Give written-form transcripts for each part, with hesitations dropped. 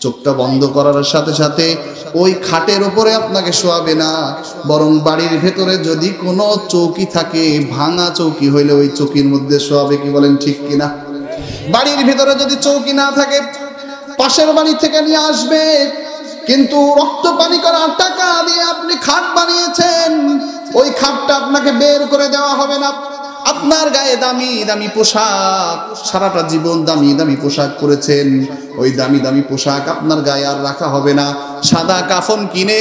চোখটা বন্ধ করার সাথে সাথে ওই খাটের উপরে আপনাকে শোয়াবে না, বরং বাড়ির ভেতরে যদি কোনো চৌকি থাকে, ভাঙা চৌকি হইলে ওই চৌকির মধ্যে শোয়াবে। কি বলেন, ঠিক কিনা? বাড়ির ভিতরে যদি চৌকি না থাকে, পাশের বাড়ি থেকে নিয়ে আসবে। কিন্তু রক্ত পানি করা টাকা দিয়ে আপনি খাট বানিয়েছেন, ওই খাটটা আপনাকে বের করে দেওয়া হবে না। আপনার গায়ে দামি দামি পোশাক, সারাটা জীবন দামি দামি পোশাক পরেছেন, ওই দামি দামি পোশাক আপনার গায়ে আর রাখা হবে না। সাদা কাফন কিনে,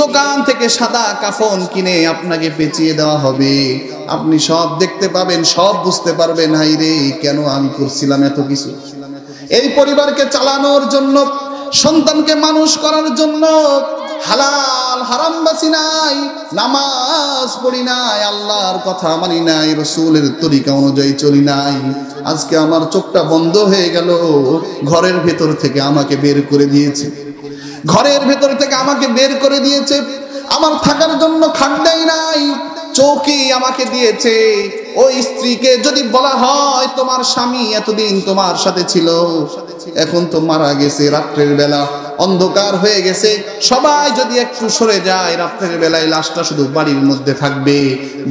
দোকান থেকে সাদা কাফন কিনে আপনাকে পেঁচিয়ে দেওয়া হবে। আপনি সব দেখতে পাবেন, সব বুঝতে পারবেন, হাই রে কেন আমি করছিলাম এত কিছু। এই পরিবারকে চালানোর জন্য, সন্তানকে মানুষ করার জন্য হালাল হারাম বাছি নাই, নামাজ পড়ি নাই, আল্লাহর কথা মানি নাই, রাসূলের তরিকা অনুযায়ী চলি নাই। আজকে আমার চোখটা বন্ধ হয়ে গেল, ঘরের ভেতর থেকে আমাকে বের করে দিয়েছে, ঘরের ভেতর থেকে আমাকে বের করে দিয়েছে। আমার থাকার জন্য খাট দেয় নাই, চৌকি আমাকে দিয়েছে। ওই স্ত্রীকে যদি বলা হয় তোমার স্বামী এতদিন তোমার সাথে ছিল, এখন তো মারা গেছে, রাত্রের বেলা অন্ধকার হয়ে গেছে, সবাই যদি একটু সরে যায়, রাত্রের বেলায় লাশটা শুধু বাড়ির মধ্যে থাকবে,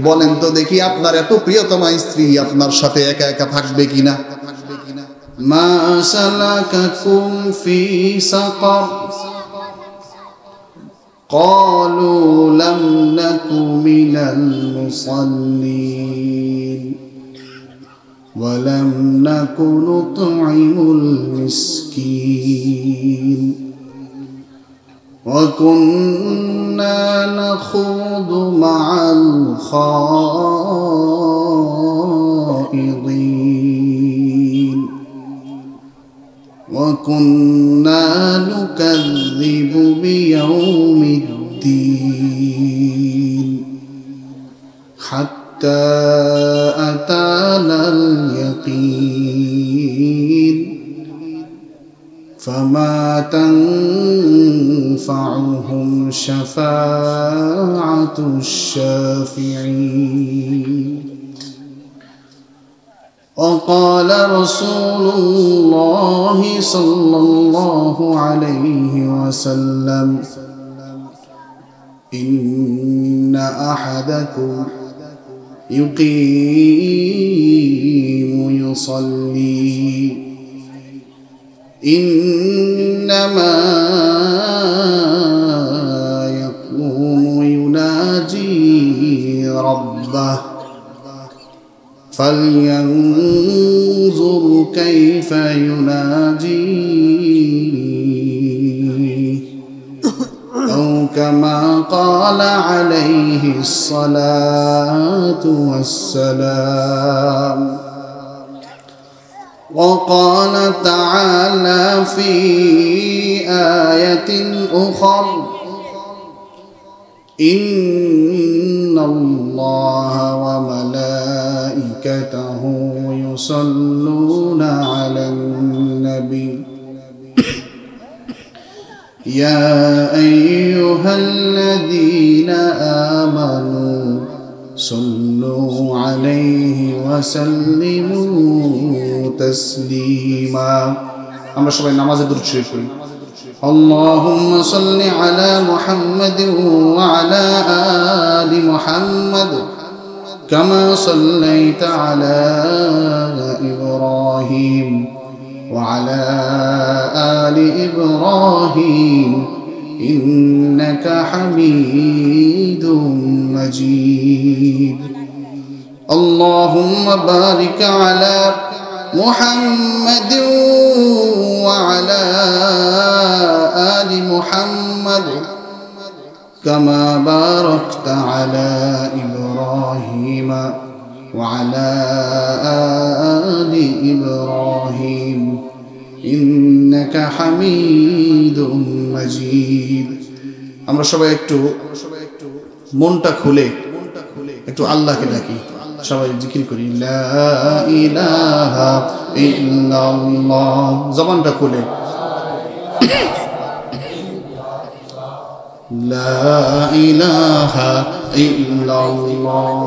বলেন তো দেখি আপনার এত প্রিয়তমা স্ত্রী আপনার সাথে একা একা থাকবে কিনা? মা সালাকাকুম ফি সাকার قالوا لم نك من المصلين ولم نك نطعم المسكين وكنا نخوض مع الخائضين وكنا نكذب بيوم الدين حتى أتانا اليقين فما تنفعهم شفاعة الشافعين وقال رسول الله صلى الله عليه وسلم إن أحدكم يقيم يصلي إنما يقوم يناجي ربه فلينظر كيف يناجيه أو كما قال عليه الصلاة والسلام وقال تعالى في آية أخرى إن الله وملائكته يصلون على النبي يا أيها الذين آمنوا صلوا عليه وسلموا تسليما আমরা সবাই নামাজে দুরূদ শরীফ পড়ি اللهم صل على محمد وعلى آل محمد كما صليت على إبراهيم وعلى آل إبراهيم إنك حميد مجيد اللهم بارك على محمد وعلى آل محمد كما باركت على إبراهيم وعلى آل إبراهيم إنك حميد مجيد আমরা সবাই একটু মনটা খুলে একটু আল্লাহকে ডাকি সবাই জিকির করি লা ইলাহা ইল্লাল্লাহ জবানটা খুলে লা ইলাহা ইল্লাল্লাহ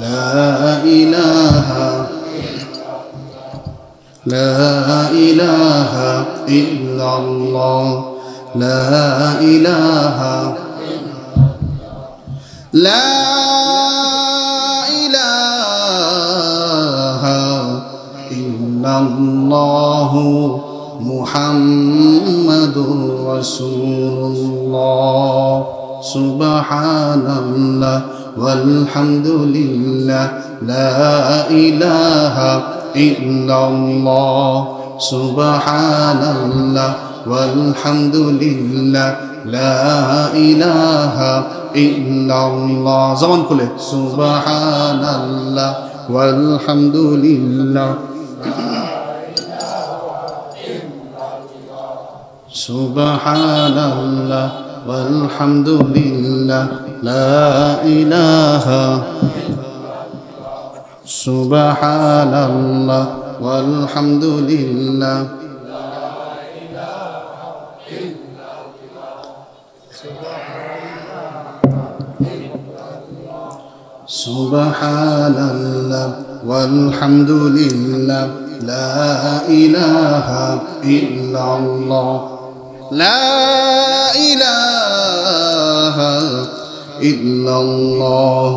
لا إله لا إله إلا الله لا إله لا إله إلا الله محمد رسول الله سبحان الله والحمد لله لا إله إلا الله سبحان الله والحمد لله لا إله إلا الله زمان كله سبحان الله والحمد لله سبحان الله والحمد لله لا إله سبحان الله والحمد لله سبحان الله والحمد لله لا إله إلا الله لا إله إلا الله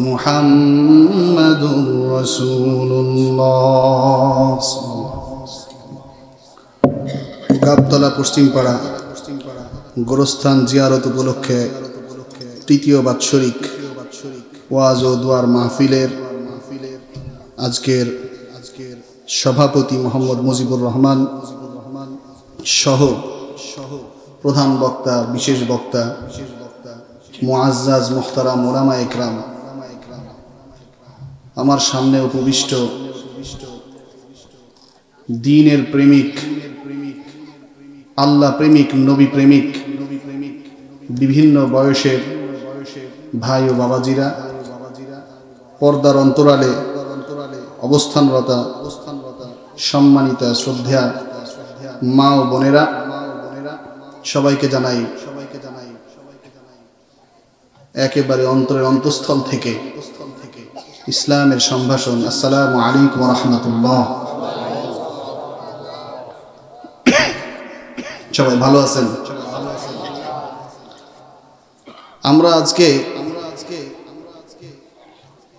محمد رسول الله গাবতলা পশ্চিমপাড়া গোরস্থান জিয়ারত উপলক্ষে তৃতীয় বাৎসরিক ওয়াজ ও দোয়ার মাহফিলের আজকের সভাপতি মোহাম্মদ মুজিবুর রহমান সহ প্রধান বক্তা বিশেষ বক্তা মুআজ্জাজ মুহতারাম উলামা ইকরাম, আমার সামনে উপবিষ্ট দ্বীনের প্রেমিক, আল্লাহ প্রেমিক, নবী প্রেমিক, বিভিন্ন বয়সের ভাই ও বাবাজিরা, পর্দার অন্তরালে অবস্থানরত সম্মানিত শ্রদ্ধা মা ও বোনেরা, সবাইকে জানাই একেবারে অন্তরের অন্তঃস্থল থেকে ইসলামের সম্ভাষণ, আসসালামু আলাইকুম ওয়া রাহমাতুল্লাহ। সবাই ভালো আছেন? আমরা আজকে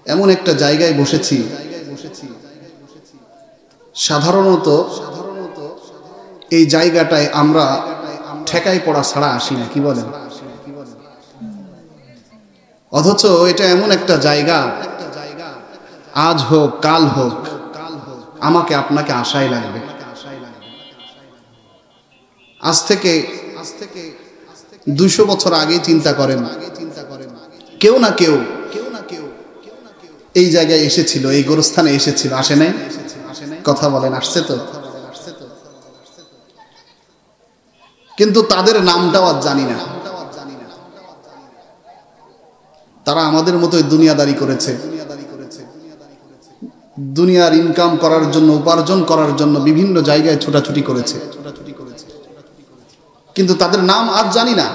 এমন একটা জায়গায় বসেছি, সাধারণত এই জায়গাটায় আমরা ঠেকাই পড়া ছাড়া আসি না, কি বলেন? অথচ এটা এমন একটা জায়গা, আজ হোক কাল হোক আমাকে আপনাকে আশাই লাগবে। আজ থেকে 200 বছর আগে চিন্তা করেন, কেউ না কেউ এই জায়গায় এসেছিল, এই গোরস্থানে এসেছিল, আসে নাই? কথা বলেন, আসছে তো? কিন্তু তাদের নামটাও আজ জানি না। তারা আমাদের মতোই দুনিয়াদারি করেছে, দুনিয়ার ইনকাম করার জন্য, উপার্জন করার জন্য বিভিন্ন জায়গায় ছোটাছুটি করেছে, কিন্তু তাদের নাম আজ জানি না।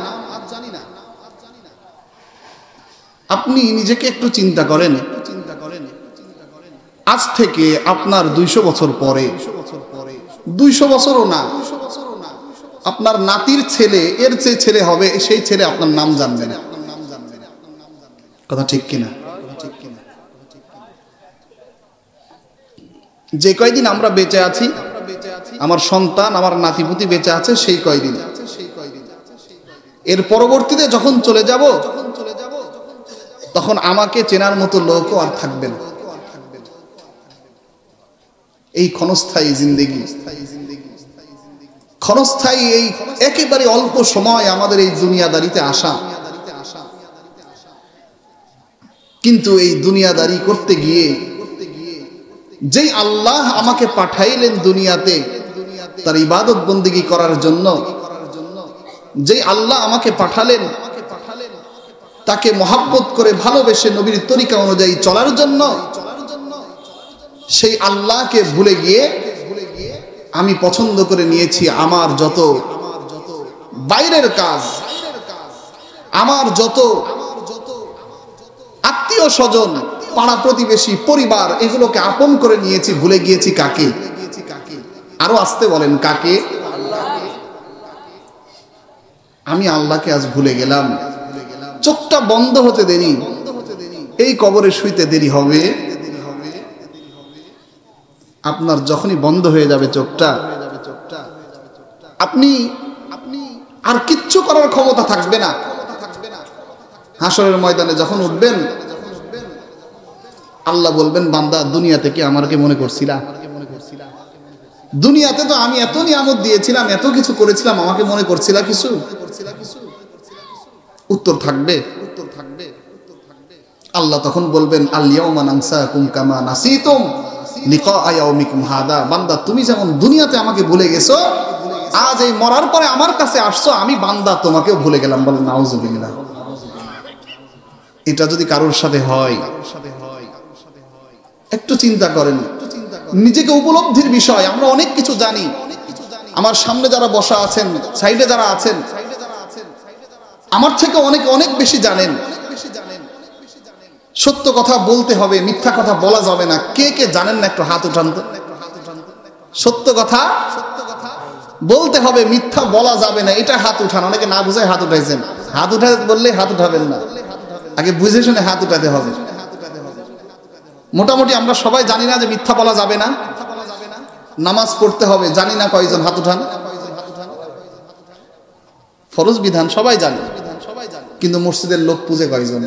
আপনি নিজেকে একটু চিন্তা করেন, আজ থেকে আপনার 200 বছর পরে, 200 বছরও না, আপনার নাতির ছেলে, এর চেয়ে ছেলে হবে, সেই ছেলে আপনার নাম জানবে না। কথা ঠিক কিনা? যে কয়দিন আমরা বেঁচে আছি, আমার সন্তান, আমার নাতিপুতি বেঁচে আছে, সেই কয়দিন। এর পরবর্তীতে যখন চলে যাব, তখন আমাকে চেনার মতো লোকও আর থাকবে না। এই ক্ষণস্থায়ী জিন্দেগি, ক্ষণস্থায়ী এই একেবারে অল্প সময় আমাদের এই দুনিয়াদারিতে আসা, কিন্তু এই দুনিয়াদারি করতে গিয়ে যেই আল্লাহ আমাকে পাঠাইলেন দুনিয়াতে তার ইবাদত বন্দেগী করার জন্য, যেই আল্লাহ আমাকে পাঠালেন তাকে মহাব্বত করে ভালোবেসে নবীর তরিকা অনুযায়ী চলার জন্য, সেই আল্লাহকে ভুলে গিয়ে আমি পছন্দ করে নিয়েছি আমার যত বাইরের কাজ, আমার যত আত্মীয় স্বজন, পাড়া প্রতিবেশী পরিবার এগুলোকে আপন করে নিয়েছি, ভুলে গিয়েছি কাকে? আরো আসতে বলেন, কাকে? আমি আল্লাহকে আজ ভুলে গেলাম। চোখটা বন্ধ হতে দেরি, এই কবরে শুইতে দেরি হবে। আপনার যখনই বন্ধ হয়ে যাবে চোখটা, আপনি আর কিচ্ছু করার ক্ষমতা থাকবে না। হাসরের ময়দানে যখন উঠবেন, আল্লাহ বলবেন, বান্দা দুনিয়াতে কি আমাকে মনে করছিলা? দুনিয়াতে তো আমি এত নিয়ামত দিয়েছিলাম, এত কিছু করেছিলাম, আমাকে মনে করছিলা কিছু? উত্তর থাকবে। আল্লাহ তখন বলবেন, আল ইয়াউমা নানসাকুম কামা নাসিতুম লিকা ইয়াউমিকুম হাদা। বান্দা তুমি যেমন দুনিয়াতে আমাকে ভুলে গেছো, আজ এই মরার পরে আমার কাছে আসছো, আমি বান্দা তোমাকেও ভুলে গেলাম। বলেন নাউজুবিল্লাহ। এটা যদি কারোর সাথে হয়, একটু চিন্তা করেন, নিজেকে উপলব্ধির বিষয়। আমরা অনেক কিছু জানি, আমার সামনে যারা বসা আছেন, সাইডে যারা আছেন, আমার থেকে অনেক অনেক বেশি জানেন। সত্য কথা বলতে হবে, মিথ্যা কথা বলা যাবে না। কে কে জানেন না একটু হাত উঠান তো। সত্য কথা বলতে হবে, মিথ্যা বলা যাবে না, এটা হাত উঠান। অনেকে না বুঝে হাত উঠাইছেন। হাত উঠাতে বললে হাত উঠাবেন না, আগে বুঝে শুনে হাত উঠাতে হবে। মোটামুটি আমরা সবাই জানি না যে মিথ্যা বলা যাবে না, নামাজ পড়তে হবে, জানি না কয়জন হাত উঠান। ফরজ বিধান সবাই জানে, কিন্তু মসজিদের লোক পূজে কয়জন?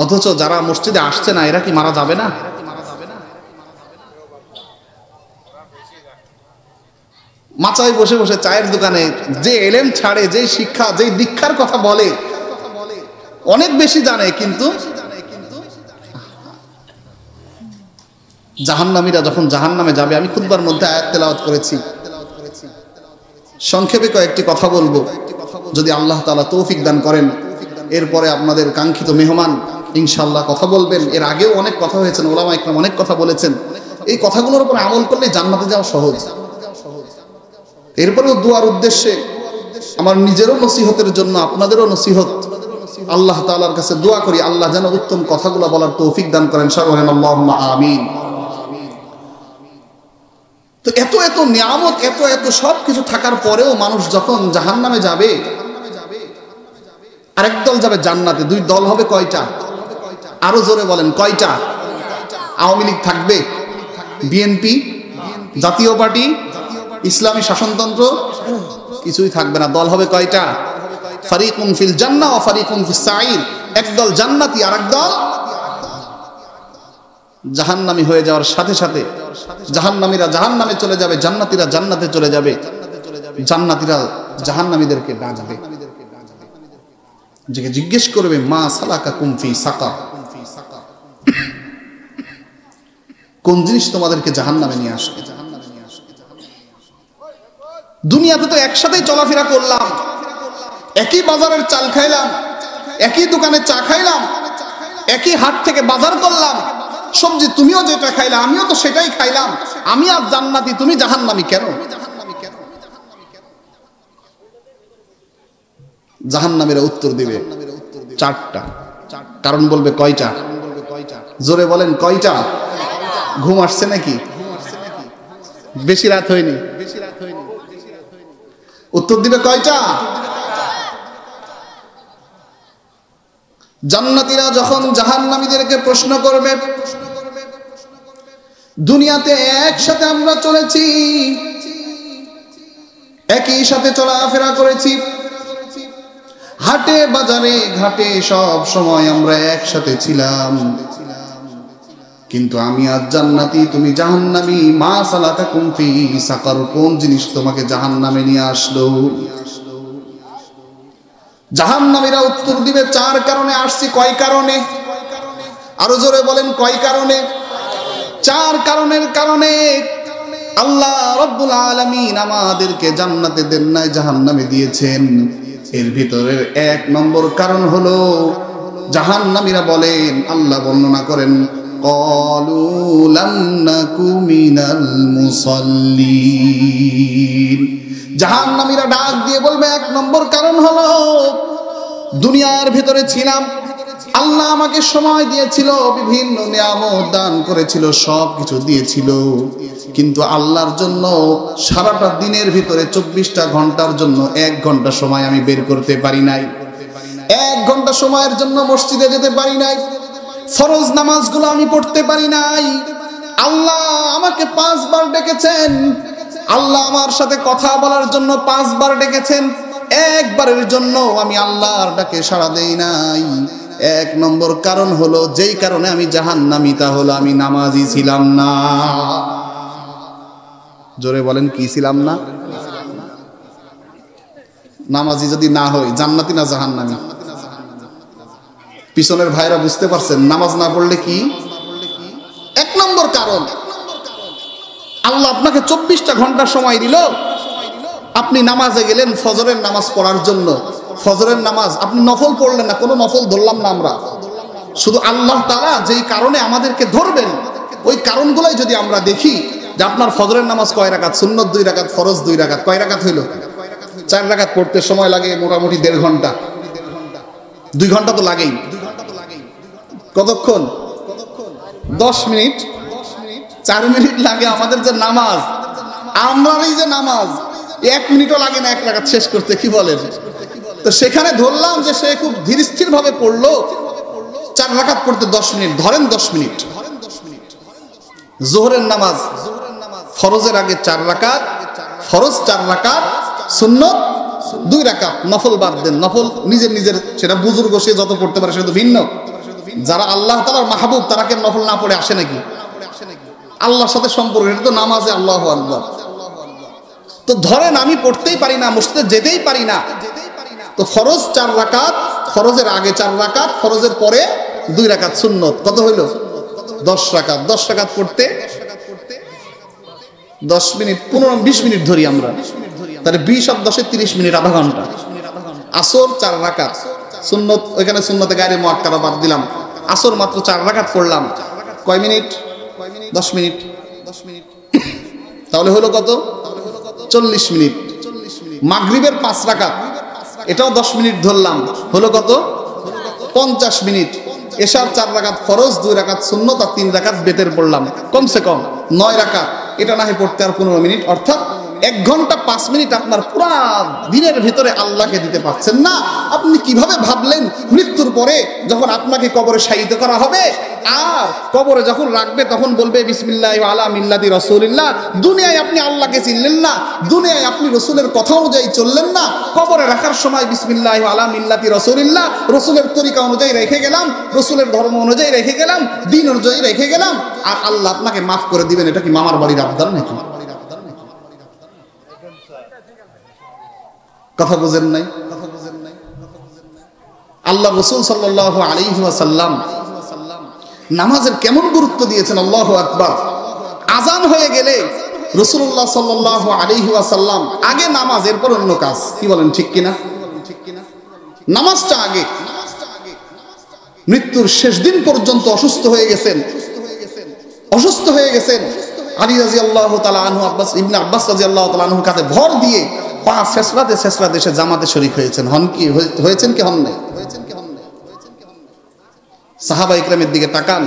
অথচ যারা মসজিদে আসছে না, এরা কি মারা যাবে না? মাচায় বসে বসে চায়ের দোকানে যে এলেম ছাড়ে, যে শিক্ষা, যে দীক্ষার কথা বলে, অনেক বেশি জানে, কিন্তু জাহান্নামীরা যখন জাহান্নামে যাবে, আমি খুতবার মধ্যে আয়াত তেলাওয়াত করেছি, সংক্ষেপে কয়েকটি কথা বলবো, যদি আল্লাহ তাআলা তৌফিক দান করেন। এরপরে আপনাদের কাঙ্ক্ষিত মেহমান ইনশাআল্লাহ কথা বলবেন। এর আগেও অনেক কথা হয়েছে, ওলামা ইকরাম অনেক কথা বলেছেন। এই কথাগুলোর উপর আমল করলে জান্নাতে যাওয়া সহজ। এরপরেও দুয়ার উদ্দেশ্যে, আমার নিজেরও নসিহতের জন্য, আপনাদেরও নসিহত, আল্লাহ তাআলার কাছে দোয়া করি, আল্লাহ যেন উত্তম কথাগুলো বলার তৌফিক দান করেন। সবাই আল্লাহুম্মা আমিন। তো এত এত নিয়ামত, এত এত সব কিছু থাকার পরেও মানুষ যখন জাহান্নামে যাবে, আরেক দল যাবে জান্নাতে। দুই দল হবে কয়টা? আরো জোরে বলেন, কয়টা? আওয়ামী লীগ থাকবে, বিএনপি, জাতীয় পার্টি, ইসলামী শাসনতন্ত্র, কিছুই থাকবে না। দল হবে কয়টা? ফারিকুন ফিল জান্নাহ ওয়া ফারিকুন ফিস সাঈর। একদল জান্নাতি, আরেক দল জাহান্নামী হয়ে যাওয়ার সাথে সাথে জাহান্নামীরা জাহান্নামে চলে যাবে, জান্নাতীরা জান্নাতে চলে যাবে। জান্নাতীরা জাহান্নামীদেরকে ডাকবে, যে জিজ্ঞেস করবে, মা সালাকাকুম ফি সাকার, কোন জিনিস তোমাদেরকে জাহান্নামে নিয়ে আসবে? দুনিয়াতে তো একসাথেই চলাফেরা করলাম, একই বাজারের চাল খাইলাম, একই দোকানে চা খাইলাম, একই হাট থেকে বাজার করলাম, সবজি তুমিও যেটা খাইলা আমিও তো সেটাই খাইলাম, আমি আজ জান্নাতি, তুমি জাহান্নামী কেন? জাহান্নামীরা উত্তর দিবে চারটা। কারণ বলবে কয়টা? জোরে বলেন, কয়টা? ঘুম আসছে নাকি? বেশি রাত হয়নি? উত্তর দিবে কয়টা? জান্নাতীরা যখন জাহান্নামীদেরকে প্রশ্ন করবে, দুনিয়াতে একসাথে আমরা চলেছি, একই সাথে চলাফেরা করেছি, হাটে বাজারে ঘাটে সব সময় আমরা একসাথে ছিলাম, কিন্তু আমি আজ জান্নাতি, তুমি জাহান্নামী। মা সালাকাকুম ফি সাকার, কোন জিনিস তোমাকে জাহান্নামে নিয়ে আসলো? জাহান্নামীরা উত্তর দিবে, চার কারণে আসছি। কয় কারণে? আরো জোরে বলেন, কয় কারণে? চার কারণের কারণে আল্লাহ রাব্বুল আলামিন আমাদেরকে জান্নাতে দেন নাই, জাহান্নামে দিয়েছেন। এর ভিতরের এক নম্বর কারণ হলো, জাহান্নামীরা বলেন, আল্লাহ বর্ণনা করেন, ক্বালু লাম নাকু মিনাল মুসাল্লিন। জাহান্নামীরা ডাক দিয়ে বলবে, এক নম্বর কারণ হলো, দুনিয়ার ভিতরে ছিলাম, আল্লাহ আমাকে সময় দিয়েছিল, বিভিন্ন নিয়ামত দান করেছিল, সব কিছু দিয়েছিল, কিন্তু আল্লাহর জন্য সারাটা দিনের ভিতরে 24টা ঘন্টার জন্য 1 ঘন্টা সময় আমি বের করতে পারি নাই। 1 ঘন্টা সময়ের জন্য মসজিদে যেতে পারি নাই, ফরজ নামাজগুলো আমি পড়তে পারি নাই। আল্লাহ আমাকে 5 বার ডেকেছেন, আল্লাহ আমার সাথে কথা বলার জন্য 5 বার ডেকেছেন, একবারের জন্য আমি আল্লাহর ডাকে সাড়া দেই নাই। 1 নম্বর কারণ হলো, যেই কারণে আমি জাহান্নামী, তা হলো আমি নামাজি ছিলাম না। জোরে বলেন, কি ছিলাম না? নামাজি যদি না হই, জান্নাতি না জাহান্নামী? পিছনের ভাইরা বুঝতে পারছেন নামাজ না পড়লে কি? 1 নম্বর কারণ, আল্লাহ আপনাকে 24টা ঘন্টা সময় দিল, আপনি নামাজে গেলেন ফজরের নামাজ পড়ার জন্য। ফজরের নামাজ আপনি নফল পড়লেন না, কোনো নফল ধরলাম না আমরা, শুধু আল্লাহ তাআলা যেই কারণে আমাদেরকে ধরবেন ওই কারণগুলোই যদি আমরা দেখি, যে আপনার ফজরের নামাজ কয় রাকাত, সুন্নত 2 রাকাত, ফরজ 2 রাকাত, কয় রাকাত হইল? 4 রাকাত পড়তে সময় লাগে মোটামুটি 1.5 ঘন্টা, 2 ঘন্টা তো লাগেই। কতক্ষণ? 10 মিনিট, 4 মিনিট লাগে আমাদের যে নামাজ, আমরারই যে নামাজ 1 মিনিটও লাগে না 1 রাকাত শেষ করতে, কি বলেন? তো সেখানে ধরলাম যে সে খুব ধীর স্থির ভাবে পড়লো, 4 রাকাত পড়তে 10 মিনিট, ধরেন 10 মিনিট। যোহরের নামাজ ফরজের আগে 4 রাকাত, ফরজ 4 রাকাত, সুন্নত 2 রাকাত, নফল বাদ দেন, নফল নিজের নিজের, সেটা বুজুর্গ সে যত পড়তে পারে সেটা তো ভিন্ন। যারা আল্লাহ তাআলার মাহবুব তারা কি নফল না পড়ে আসে নাকি? আল্লাহর সাথে সম্পর্ক, এটা তো নামাজে আল্লাহু আকবার। তো ধরেন আমি পড়তেই পারি না, মসজিদে যেতেই পারি না, তো ফরজ 4 রাকাত, ফরজের আগে 4 রাকাত, ফরজের পরে 2 রাকাত সুন্নত, কত হইল? 10 রাকাত। 10 রাকাত পড়তে 10 মিনিট, 15-20 মিনিট ধরি আমরা, তাহলে 20 আর 10 30 মিনিট, আধা ঘন্টা। আসর 4 রাকাত সুন্নত, ওইখানে সুন্নতে গায়রে মুআক্কাদা বাদ দিলাম, আসর মাত্র 4 রাকাত পড়লাম, কয় মিনিট? 10 মিনিট। তাহলে হলো কত? 40 মিনিট। মাগরিবের 5 রাকাত, এটাও 10 মিনিট ধরলাম, হলো কত? 50 মিনিট। এশার 4 রাকাত ফরজ, 2 রাকাত সুন্নত আর 3 রাকাত বেতের পড়লাম, কমসে কম 9 রাকাত। এটা না হয় পড়তে আর 15 মিনিট, অর্থাৎ 1 ঘন্টা 5 মিনিট আপনার পুরা দিনের ভিতরে আল্লাহকে দিতে পারছেন না। আপনি কিভাবে ভাবলেন মৃত্যুর পরে যখন আপনাকে কবরে শায়িত করা হবে আর কবরে যখন রাখবে তখন বলবে বিসমিল্লাহি আলা মিল্লাতি রাসূলিল্লাহ? দুনিয়ায় আপনি আল্লাহকে চিনলেন না, দুনিয়ায় আপনি রসুলের কথা অনুযায়ী চললেন না, কবরে রাখার সময় বিসমিল্লাহি আলা মিল্লাতি রাসূলিল্লাহ, রসুলের তরিকা অনুযায়ী রেখে গেলাম, রসুলের ধর্ম অনুযায়ী রেখে গেলাম, দিন অনুযায়ী রেখে গেলাম, আর আল্লাহ আপনাকে মাফ করে দিবেন। এটা কি মামার বাড়ির আবদার নাকি? কথা বুঝেন নাই? আল্লাহ রাসূল সাল্লাল্লাহু আলাইহি ওয়াসাল্লাম নামাজের কেমন গুরুত্ব দিয়েছেন, আল্লাহু আকবার। আজান হয়ে গেলে রাসূলুল্লাহ সাল্লাল্লাহু আলাইহি ওয়াসাল্লাম আগে নামাজ, এরপর অন্য কাজ, কি বলেন, ঠিক কিনা? নামাজটা আগে। মৃত্যুর শেষ দিন পর্যন্ত অসুস্থ হয়ে গেছেন, আলী রাদিয়াল্লাহু তাআলা আনহু, ইবনে আব্বাস রাদিয়াল্লাহু তাআলা আনহু কাঁধে ভর দিয়ে পা ছেঁচড়াতে এসে জামাতে শরীক হয়েছেন। হয়েছেন কি হন নাই? সাহাবা ইকরামের দিকে তাকান,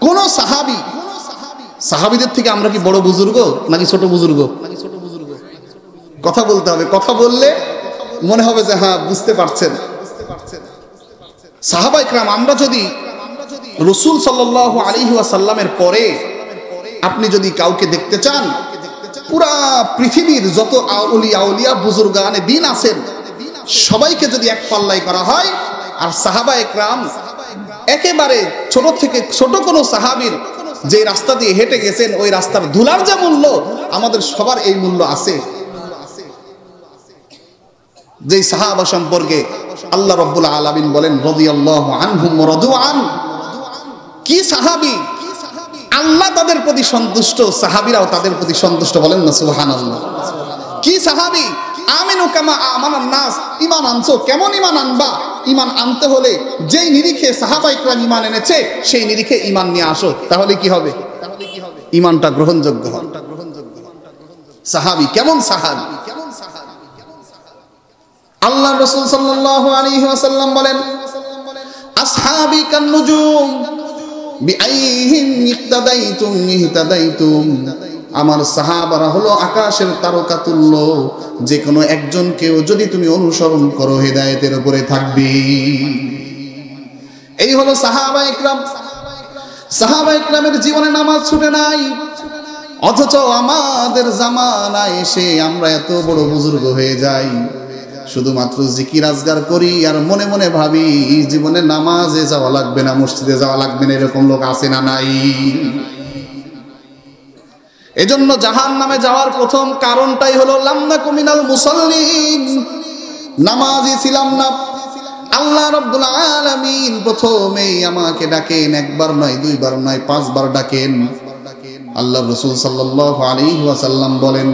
কোন সাহাবীদের থেকে আমরা কি বড় বুজুর্গ নাকি ছোট বুজুর্গ? কথা বলতে হবে, কথা বললে মনে হবে যে হ্যাঁ বুঝতে পারছেন। সাহাবা ইকরাম, আমরা যদি রাসূল সাল্লাল্লাহু আলাইহি ওয়াসাল্লামের পরে আপনি যদি কাউকে দেখতে চান, পুরা পৃথিবীর যত আউলিয়া বুজুর্গানে দিন আছেন সবাইকে যদি এক পাল্লাই করা হয়, আর সাহাবা ইকরাম একেবারে ছোট থেকে ছোট কোনো সাহাবীর যে রাস্তা দিয়ে হেঁটে গেছেন ওই রাস্তার ধুলার যে মূল্য, আমাদের সবার এই মূল্য আছে। যেই সাহাবা সম্পর্কে আল্লাহ রাব্বুল আলামিন বলেন রাদিয়াল্লাহু আনহুম ওয়া রাদু আন, কি সাহাবী, আল্লাহ তাদের প্রতি সন্তুষ্ট, সাহাবীরাও তাদের প্রতি সন্তুষ্ট, বলেন না সুবহানাল্লাহ। কি সাহাবী, আমিনু কামা আমানান নাস, ঈমান আনছো, কেমন ঈমান আনবা? ঈমান আনতে হলে যেই নিরিখে সাহাবা ইকরাম ঈমান এনেছে সেই নিরিখে ঈমান নিয়ে আসো, তাহলে কি হবে? ঈমানটা গ্রহণযোগ্য হবে। সাহাবী কেমন সাহাবী? আল্লাহ রাসূল সাল্লাল্লাহু আলাইহি ওয়াসাল্লাম বলেন আসহাবি কান্নুজুম বিআইহিম ইক্তাদাইতুম ইহতাদাইতুম। আমার সাহাবারা হলো আকাশের তারকা তুল্য, যে কোনো একজনকেও যদি তুমি অনুসরণ করো হেদায়েতের উপরে থাকবে। এই হলো সাহাবায়ে ইকরাম। সাহাবায়ে ইকরামের জীবনে নামাজ ছুটে নাই, অথচ আমাদের জামানায় এসে আমরা এত বড় বুজুর্গ হয়ে যাই, শুধুমাত্র জিকির আজগার করি আর মনে মনে ভাবি জীবনে নামাজে যাওয়া লাগবে না, মসজিদে যাওয়া লাগবে না। এরকম লোক আছে না নাই? এজন্য জাহান্নামে যাওয়ার প্রথম কারণটাই হলো লাম নাকু মিনাল মুসাল্লিন, নামাজি ছিলাম না। আল্লাহ রাব্বুল আলামিন প্রথমেই আমাকে ডাকেন, একবার নয়, দুইবার নয়, 5 বার ডাকেন। আল্লাহর রাসূল সাল্লাল্লাহু আলাইহি ওয়াসাল্লাম বলেন,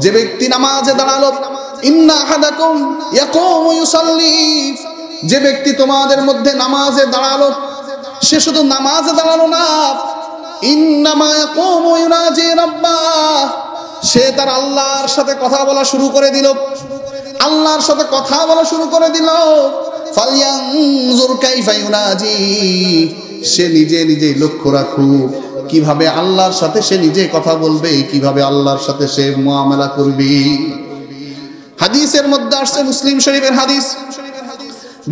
যে ব্যক্তি নামাজে দাঁড়ালো, ইন্না আহাদাকুম ইয়াকুমু ইউসাল্লি, যে ব্যক্তি তোমাদের মধ্যে নামাজে দাঁড়ালো, সে শুধু নামাজে দাঁড়ালো না, ইন্নামা ইয়াকুমু ইউনাজি রাব্বাহ, সে তার আল্লাহর সাথে কথা বলা শুরু করে দিল। আল্লাহর সাথে কথা বলা শুরু করে দিল। ফালয়ানজুর কাইফা ইউনাজি, সে নিজে নিজেই লক্ষ্য রাখুক কিভাবে আল্লাহর সাথে সে নিজে কথা বলবে, কিভাবে আল্লাহর সাথে সে মুআমালা করবে। হাদিসের মধ্যে আসছে, মুসলিম শরীফের হাদিস,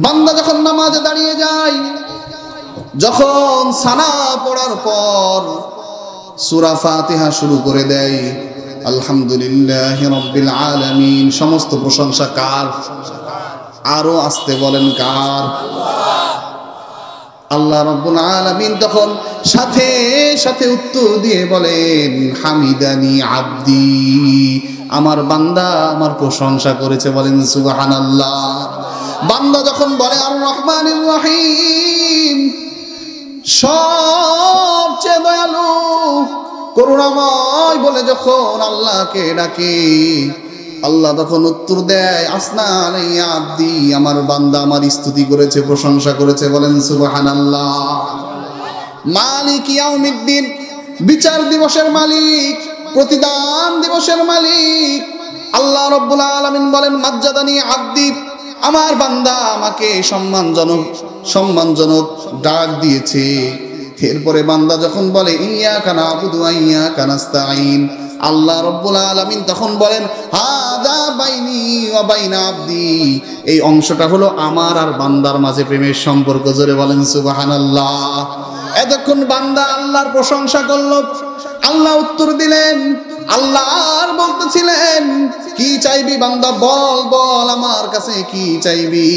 বান্দা যখন নামাজে দাঁড়িয়ে যায়, যখন সানা পড়ার পর সূরা ফাতিহা শুরু করে দেয়, আলহামদুলিল্লাহি রাব্বিল আলামিন, সমস্ত প্রশংসা কার? আরো আসতে বলেন কার? আল্লাহ রাব্বুল আলামিন তখন সাথে সাথে উত্তর দিয়ে বলেন, হামিদানি আব্দি, আমার বান্দা আমার প্রশংসা করেছে, বলেন সুবহানাল্লাহ। বান্দা যখন বলে আর রহমানির রহিম, সবচেয়ে দয়ালু করুণাময় বলে যখন আল্লাহকে ডাকে, আল্লাহ তখন উত্তর দেয়, আসনা আলাইয়া আব্দি, আমার বান্দা আমার স্তুতি করেছে, প্রশংসা করেছে, বলেন সুবহানাল্লাহ। মালিক ইয়াউমিদ্দিন, বিচার দিবসের মালিক, প্রতিদান দিবসের মালিক আল্লাহ রাব্বুল আলামিন বলেন, মাজ্জাদানি আব্দি, আমার বান্দা আমাকে সম্মানজনক ডাক দিয়েছে। এরপরে বান্দা যখন বলে ইয়্যাকা না'বুদু ওয়া ইয়্যাকা নাস্তাঈন, আল্লাহ রাব্বুল আলামিন তখন বলেন, হাযা বাইনি ওয়া বাইনা আব্দি, এই অংশটা হলো আমার আর বান্দার মাঝে প্রেমের সম্পর্ক। জোরে বলেন সুবহানাল্লাহ। এতক্ষণ বান্দা আল্লাহর প্রশংসা করলো, আল্লাহ উত্তর দিলেন, আল্লাহ আর বলতেছিলেন, কি চাইবি বান্দা, বল বল আমার কাছে কি চাইবি।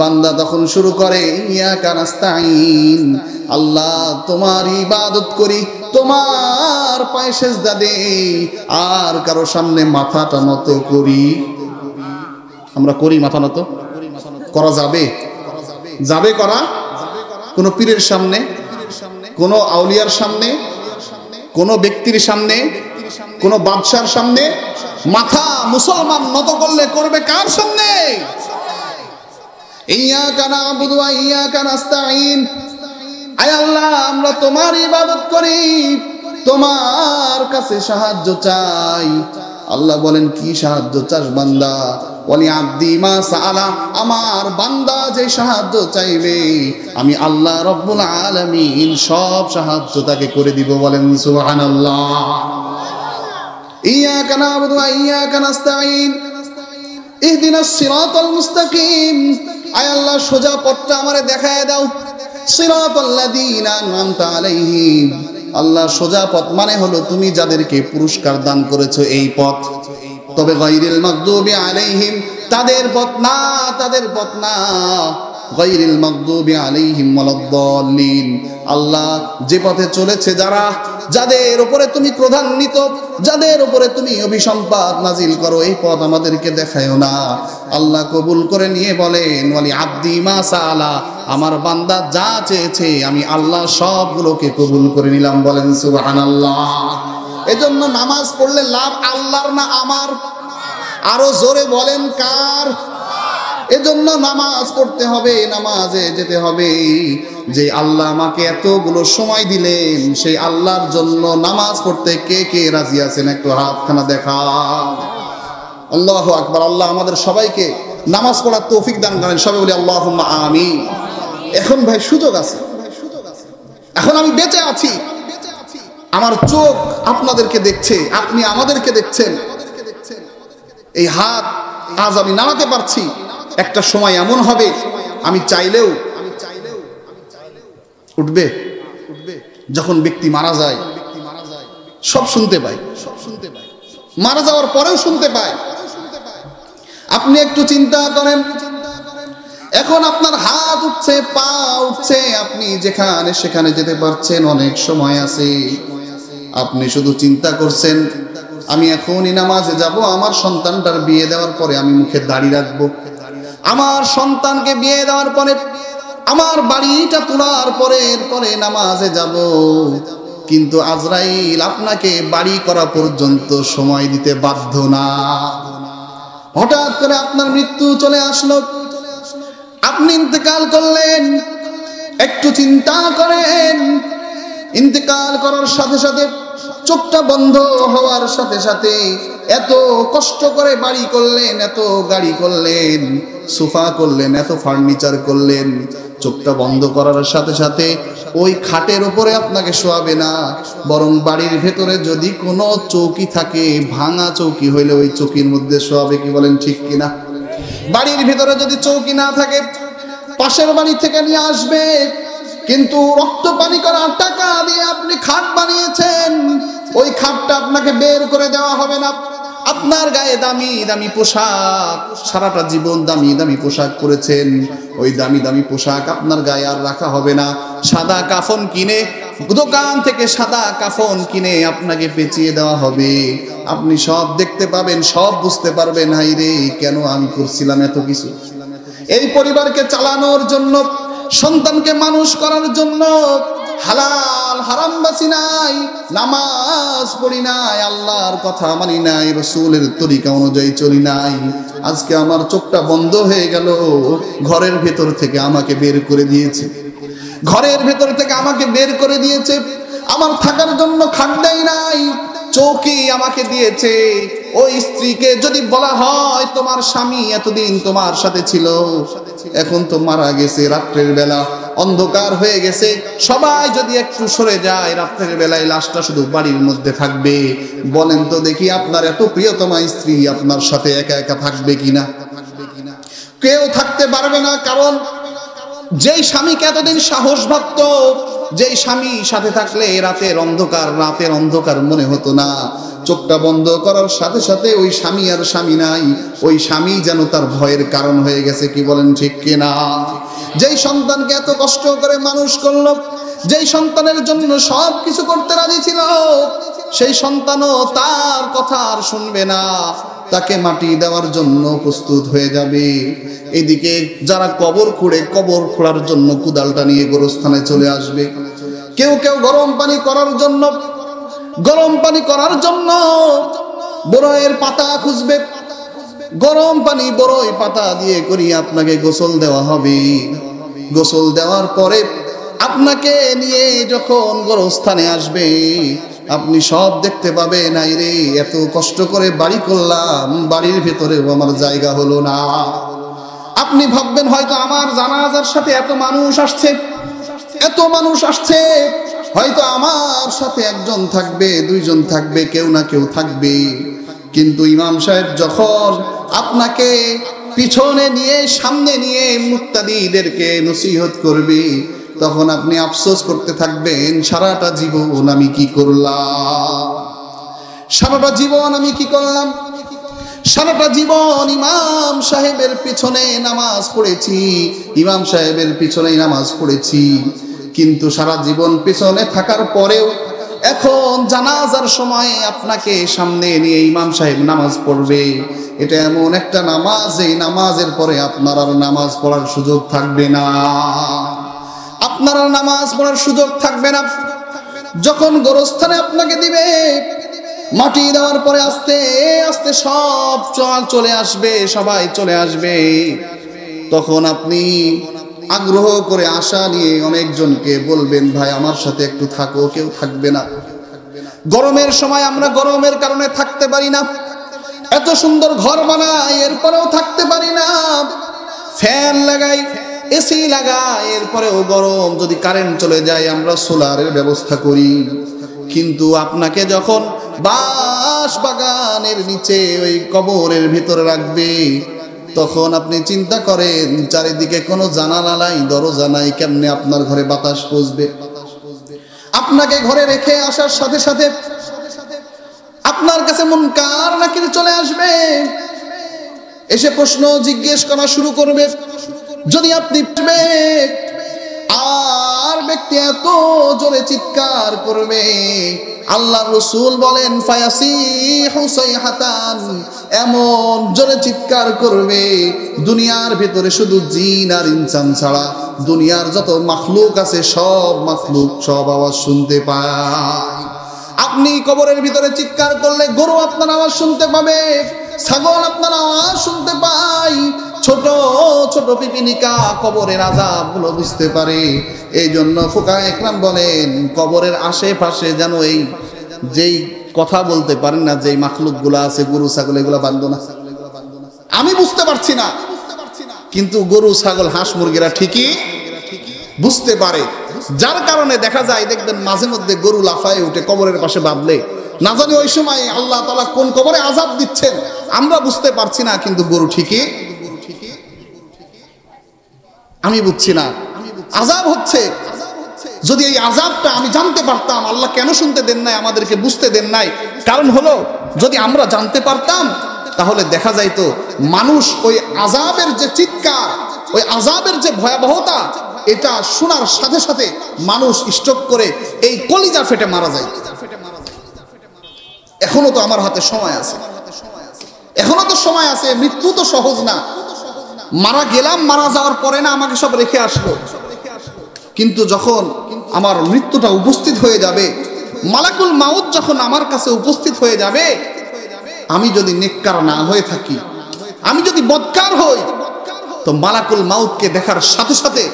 বান্দা তখন শুরু করে ইয়্যাকা নাস্তাঈন, আল্লাহ তোমার ইবাদত করি, তোমার পায়ে সেজদা দেই, আর কারো সামনে মাথাটা নত করি। আমরা করি মাথা নত? করা যাবে? যাবে করা? কোন পীরের সামনে, কোন আউলিয়ার সামনে, কোন ব্যক্তির সামনে, কোন বাদশার সামনে মাথা মুসলমান নত করলে করবে কার সামনে? ইয়্যাকা না'বুদু ওয়া ইয়্যাকা নাস্তাঈন, আয় আল্লাহ আমরা তোমার ইবাদত করি, তোমার কাছে সাহায্য চাই। আল্লাহ বলেন, কি সাহায্য চাস বান্দা? ওয়ালি আব্দি মা সাআলা, আমার বান্দা যে সাহায্য চাইবে আমি আল্লাহ রাব্বুল আলামিন সব সাহায্য তাকে করে দিব, বলেন সুবহানাল্লাহ। ইয়্যাকা না'বুদু ওয়া ইয়্যাকা নাস্তাঈন, ইহদিনাস সিরাতাল মুস্তাকিম, আয় আল্লাহ সোজা পথটা আমারে দেখায় দাও। সিরাতাল্লাযীনা আন'আমতা আলাইহিম, আল্লাহ সোজা পথ মানে হলো তুমি যাদেরকে পুরস্কার দান করেছো এই পথ। তবে গায়রিল মাগদুবি আলাইহিম, তাদের পথ না, তাদের পথ না। গায়রিল মাগদুবি আলাইহিম ওয়ালাদ-দাল্লিন, আল্লাহ যে পথে চলেছে যারা, যাদের উপরে তুমি ক্রোধান্বিত, যাদের উপরে তুমি অভিসম্পাদ নাজিল করো, এই পথ আমাদেরকে দেখায়ও না। আল্লাহ কবুল করে নিয়ে বলেন, ওয়ালি আব্দি মা সাআলা, আমার বান্দা যা চেয়েছে আমি আল্লাহ সবগুলোকে কবুল করে নিলাম, বলেন সুবহানাল্লাহ। এজন্য নামাজ পড়লে লাভ আল্লাহর না আমার? আরো জোরে বলেন কার? এজন্য নামাজ পড়তে হবে, নামাজে যেতে হবে। যে আল্লাহ আমাকে এতগুলো সময় দিলেন, সেই আল্লাহর জন্য নামাজ পড়তে কে কে রাজি আছেন একটু হাতখানা দেখা। আল্লাহু আকবার। আল্লাহ আমাদের সবাইকে নামাজ পড়ার তৌফিক দান করেন, সবাই বলি আল্লাহুম্মা আমিন। এখন ভাই সুযোগ আছে, এখন আমি বেঁচে আছি, আমার চোখ আপনাদেরকে দেখছে, আপনি আমাদেরকে দেখছেন, এই হাত আজ আমি নাড়াতে পারছি, একটা সময় এমন হবে আমি চাইলেও উঠবে। যখন ব্যক্তি মারা যায় সব শুনতে পাই, মারা যাওয়ার পরেও শুনতে পায়। আপনি একটু চিন্তা করেন, এখন আপনার হাত উঠছে, পা উঠছে, আপনি যেখানে সেখানে যেতে পারছেন, অনেক সময় আছে। আপনি শুধু চিন্তা করছেন আমি এখনই নামাজে যাব, আমার সন্তানটার বিয়ে দেওয়ার পরে আমি মুখে দাড়ি রাখবো, আমার সন্তানকে বিয়ে দেওয়ার পরে আমার বাড়িটা তোলার পরে এরপরে নামাজে যাব। কিন্তু আজরাইল আপনাকে বাড়ি করা পর্যন্ত সময় দিতে বাধ্য না। হঠাৎ করে আপনার মৃত্যু চলে আসলো, আপনি ইন্তেকাল করলেন। একটু চিন্তা করেন, ইন্তেকাল করার সাথে সাথে চোখটা বন্ধ হওয়ার সাথে সাথে এত কষ্ট করে বাড়ি করলেন, এত গাড়ি করলেন, সোফা করলেন, এত ফার্নিচার করলেন, চোখটা বন্ধ করার সাথে সাথে ওই খাটের উপরে আপনাকে শোয়াবে না, বরং বাড়ির ভেতরে যদি কোনো চৌকি থাকে, ভাঙা চৌকি হইলে ওই চৌকির মধ্যে শোয়াবে। কি বলেন ঠিক কিনা? বাড়ির ভিতরে যদি চৌকি না থাকে পাশের বাড়ি থেকে নিয়ে আসবে, কিন্তু রক্ত পানি করা টাকা দিয়ে আপনি খাট বানিয়েছেন, ওই খাটটা আপনাকে বের করে দেওয়া হবে না। আপনার গায়ে দামি দামি পোশাক, সারাটা জীবন দামি দামি পোশাক পরেছেন, ওই দামি দামি পোশাক আপনার গায়ে আর রাখা হবে না। সাদা কাফন কিনে, দোকান থেকে সাদা কাফন কিনে আপনাকে পেঁচিয়ে দেওয়া হবে। আপনি সব দেখতে পাবেন, সব বুঝতে পারবেন, হাই রে কেন আমি করছিলাম এত কিছু। এই পরিবারকে চালানোর জন্য, সন্তানকে মানুষ করার জন্য হালাল হারাম বাছি নাই, নামাজ পড়ি নাই, আল্লাহর কথা মানি নাই, রসুলের তরিকা অনুযায়ী চলি নাই। আজকে আমার চোখটা বন্ধ হয়ে গেল, ঘরের ভেতর থেকে আমাকে বের করে দিয়েছে, ঘরের ভেতর থেকে আমাকে বের করে দিয়েছে, আমার থাকার জন্য খাট দেয় নাই, চৌকি আমাকে দিয়েছে। ওই স্ত্রীকে যদি বলা হয় তোমার স্বামী এতদিন তোমার সাথে ছিল, এখন তো মারা গেছে, রাত্রের বেলা অন্ধকার হয়ে গেছে, সবাই যদি একটু সরে যায়, রাত্রের বেলায় লাশটা শুধু বাড়ির মধ্যে থাকবে, বলেন তো দেখি আপনার এত প্রিয়তমা স্ত্রী আপনার সাথে একা একা থাকবে কিনা? কেউ থাকতে পারবে না। কারণ যেই স্বামীকে এতদিন সাহস ভাবত, যেই স্বামী সাথে থাকলে রাতের অন্ধকার মনে হতো না, চোখটা বন্ধ করার সাথে সাথে ওই স্বামী আর স্বামী নাই, ওই স্বামী যেন তার ভয়ের কারণ হয়ে গেছে। কি বলেন ঠিক কিনা? যেই সন্তানকে এত কষ্ট করে মানুষ করলো, যেই সন্তানের জন্য সব কিছু করতে রাজি ছিল, সেই সন্তানও তার কথা আর শুনবে না, তাকে মাটি দেওয়ার জন্য প্রস্তুত হয়ে যাবে। এদিকে যারা কবর খোঁড়ার জন্য কুদালটা নিয়ে গোরস্থানে চলে আসবে, কেউ কেউ গরম পানি করার জন্য বড়ইয়ের পাতা খুঁজবে, গরম পানি বড়ই পাতা দিয়ে করিয়ে আপনাকে গোসল দেওয়া হবে। গোসল দেওয়ার পরে আপনাকে নিয়ে যখন গোরস্থানে আসবে, আপনি সব দেখতে পাবেন, নাই রে এত কষ্ট করে বাড়ি করলাম, বাড়ির ভেতরেও আমার জায়গা হলো না। আপনি ভাববেন হয়তো আমার জানাজার সাথে এত মানুষ আসছে, হয়তো আমার সাথে একজন থাকবে, দুইজন থাকবে, কেউ না কেউ থাকবে। কিন্তু ইমাম সাহেব যখন আপনাকে পিছনে নিয়ে সামনে নিয়ে মুক্তাদিদেরকে নসিহত করবে, তখন আপনি আফসোস করতে থাকবেন, সারাটা জীবন আমি কি করলাম, সারাটা জীবন আমি কি করলাম। সারাটা জীবন ইমাম সাহেবের পিছনে নামাজ পড়েছি, ইমাম সাহেবের পিছনেই নামাজ পড়েছি, কিন্তু সারা জীবন পিছনে থাকার পরেও এখন জানাজার সময় আপনাকে সামনে নিয়ে ইমাম সাহেব নামাজ পড়বে। এটা এমন একটা নামাজ, এই নামাজের পরে আপনার আর নামাজ পড়ার সুযোগ থাকবে না, আপনার আর নামাজ পড়ার সুযোগ থাকবে না। যখন গোরস্থানে আপনাকে দিবে, মাটি দেওয়ার পরে আস্তে আস্তে সব চলে আসবে, সবাই চলে আসবে, তখন আপনি আগ্রহ করে আশা নিয়ে অনেকজনকে বলবেন, ভাই আমার সাথে একটু থাকো, কেউ থাকবে না। গরমের সময় আমরা গরমের কারণে থাকতে পারি না, এত সুন্দর ঘর বানাই এরপরেও থাকতে পারি না, ফ্যান লাগাই, এসি লাগাই, এরপরেও গরম। যদি কারেন্ট চলে যায় আমরা সোলারের ব্যবস্থা করি। কিন্তু আপনাকে যখন বাঁশ বাগানের নিচে ওই কবরের ভিতরে রাখবে, তখন আপনি চিন্তা করেন চারিদিকে কোনো জানালা নাই, দরজা নাই, কেমনে আপনার ঘরে বাতাস পৌঁছবে? আপনাকে ঘরে রেখে আসার সাথে সাথে আপনার কাছে মুনকার নাকির চলে আসবে, এসে প্রশ্ন জিজ্ঞেস করা শুরু করবে। যদি আপনি আর ব্যক্তি এত জোরে চিৎকার করবে, আল্লাহ রাসূল বলেন ফায়াসিহু সাইহাতান, এমন জোরে চিৎকার করবে দুনিয়ার ভিতরে শুধু জিন আর ইনসান ছাড়া দুনিয়ার যত মাখলুক আছে সব মাখলুক সব আওয়াজ শুনতে পায়। আপনি কবরের ভিতরে চিৎকার করলে গরু আপনার আওয়াজ শুনতে পাবে, ছাগল আপনার আওয়াজ শুনতে পায়, ছোট ছোট পিপিলিকা কবরের আযাবগুলো বুঝতে পারে। এই জন্য ফুকাহা ইকরাম বলেন কবরের আশেপাশে যেন এই যেই কথা বলতে পারেন না যেই মাখলুকগুলো আছে, গরু ছাগল, এগুলো বাঁধবো না। আমি বুঝতে পারছি না, কিন্তু গরু ছাগল হাঁস মুরগিরা ঠিকই বুঝতে পারে। যার কারণে দেখা যায় দেখবেন মাঝে মধ্যে গরু লাফায় উঠে কবরের পাশে বাঁধলে, না জানি ওই সময় আল্লাহ তাআলা কোন কবরে আযাব দিচ্ছেন আমরা বুঝতে পারছি না, কিন্তু গরু ঠিকই, আমি বুঝছি না আযাব হচ্ছে। যদি এই আযাবটা আমি জানতে পারতাম, আল্লাহ কেন শুনতে দেন নাই, আমাদেরকে বুঝতে দেন নাই, কারণ হলো যদি আমরা জানতে পারতাম তাহলে দেখা যাইতো মানুষ ওই আযাবের যে চিৎকার, ওই আযাবের যে ভয়াবহতা, এটা শোনার সাথে সাথে মানুষ স্ট্রোক করে এই কলিজা ফেটে মারা যায়। এখনো তো আমার হাতে সময় আছে, এখনো তো সময় আছে, মৃত্যু তো সহজ না। মারা গেলাম, মারা যাওয়ার পরে না আমাকে সব রেখে আসলো, কিন্তু যখন আমার মৃত্যুটা উপস্থিত হয়ে যাবে, মালাকুল মাউত যখন আমার কাছে উপস্থিত হয়ে যাবে, আমি যদি নেককার না হয়ে থাকি, আমি যদি বদকার হই, তো মালাকুল মাউতকে দেখার সাথে সাথে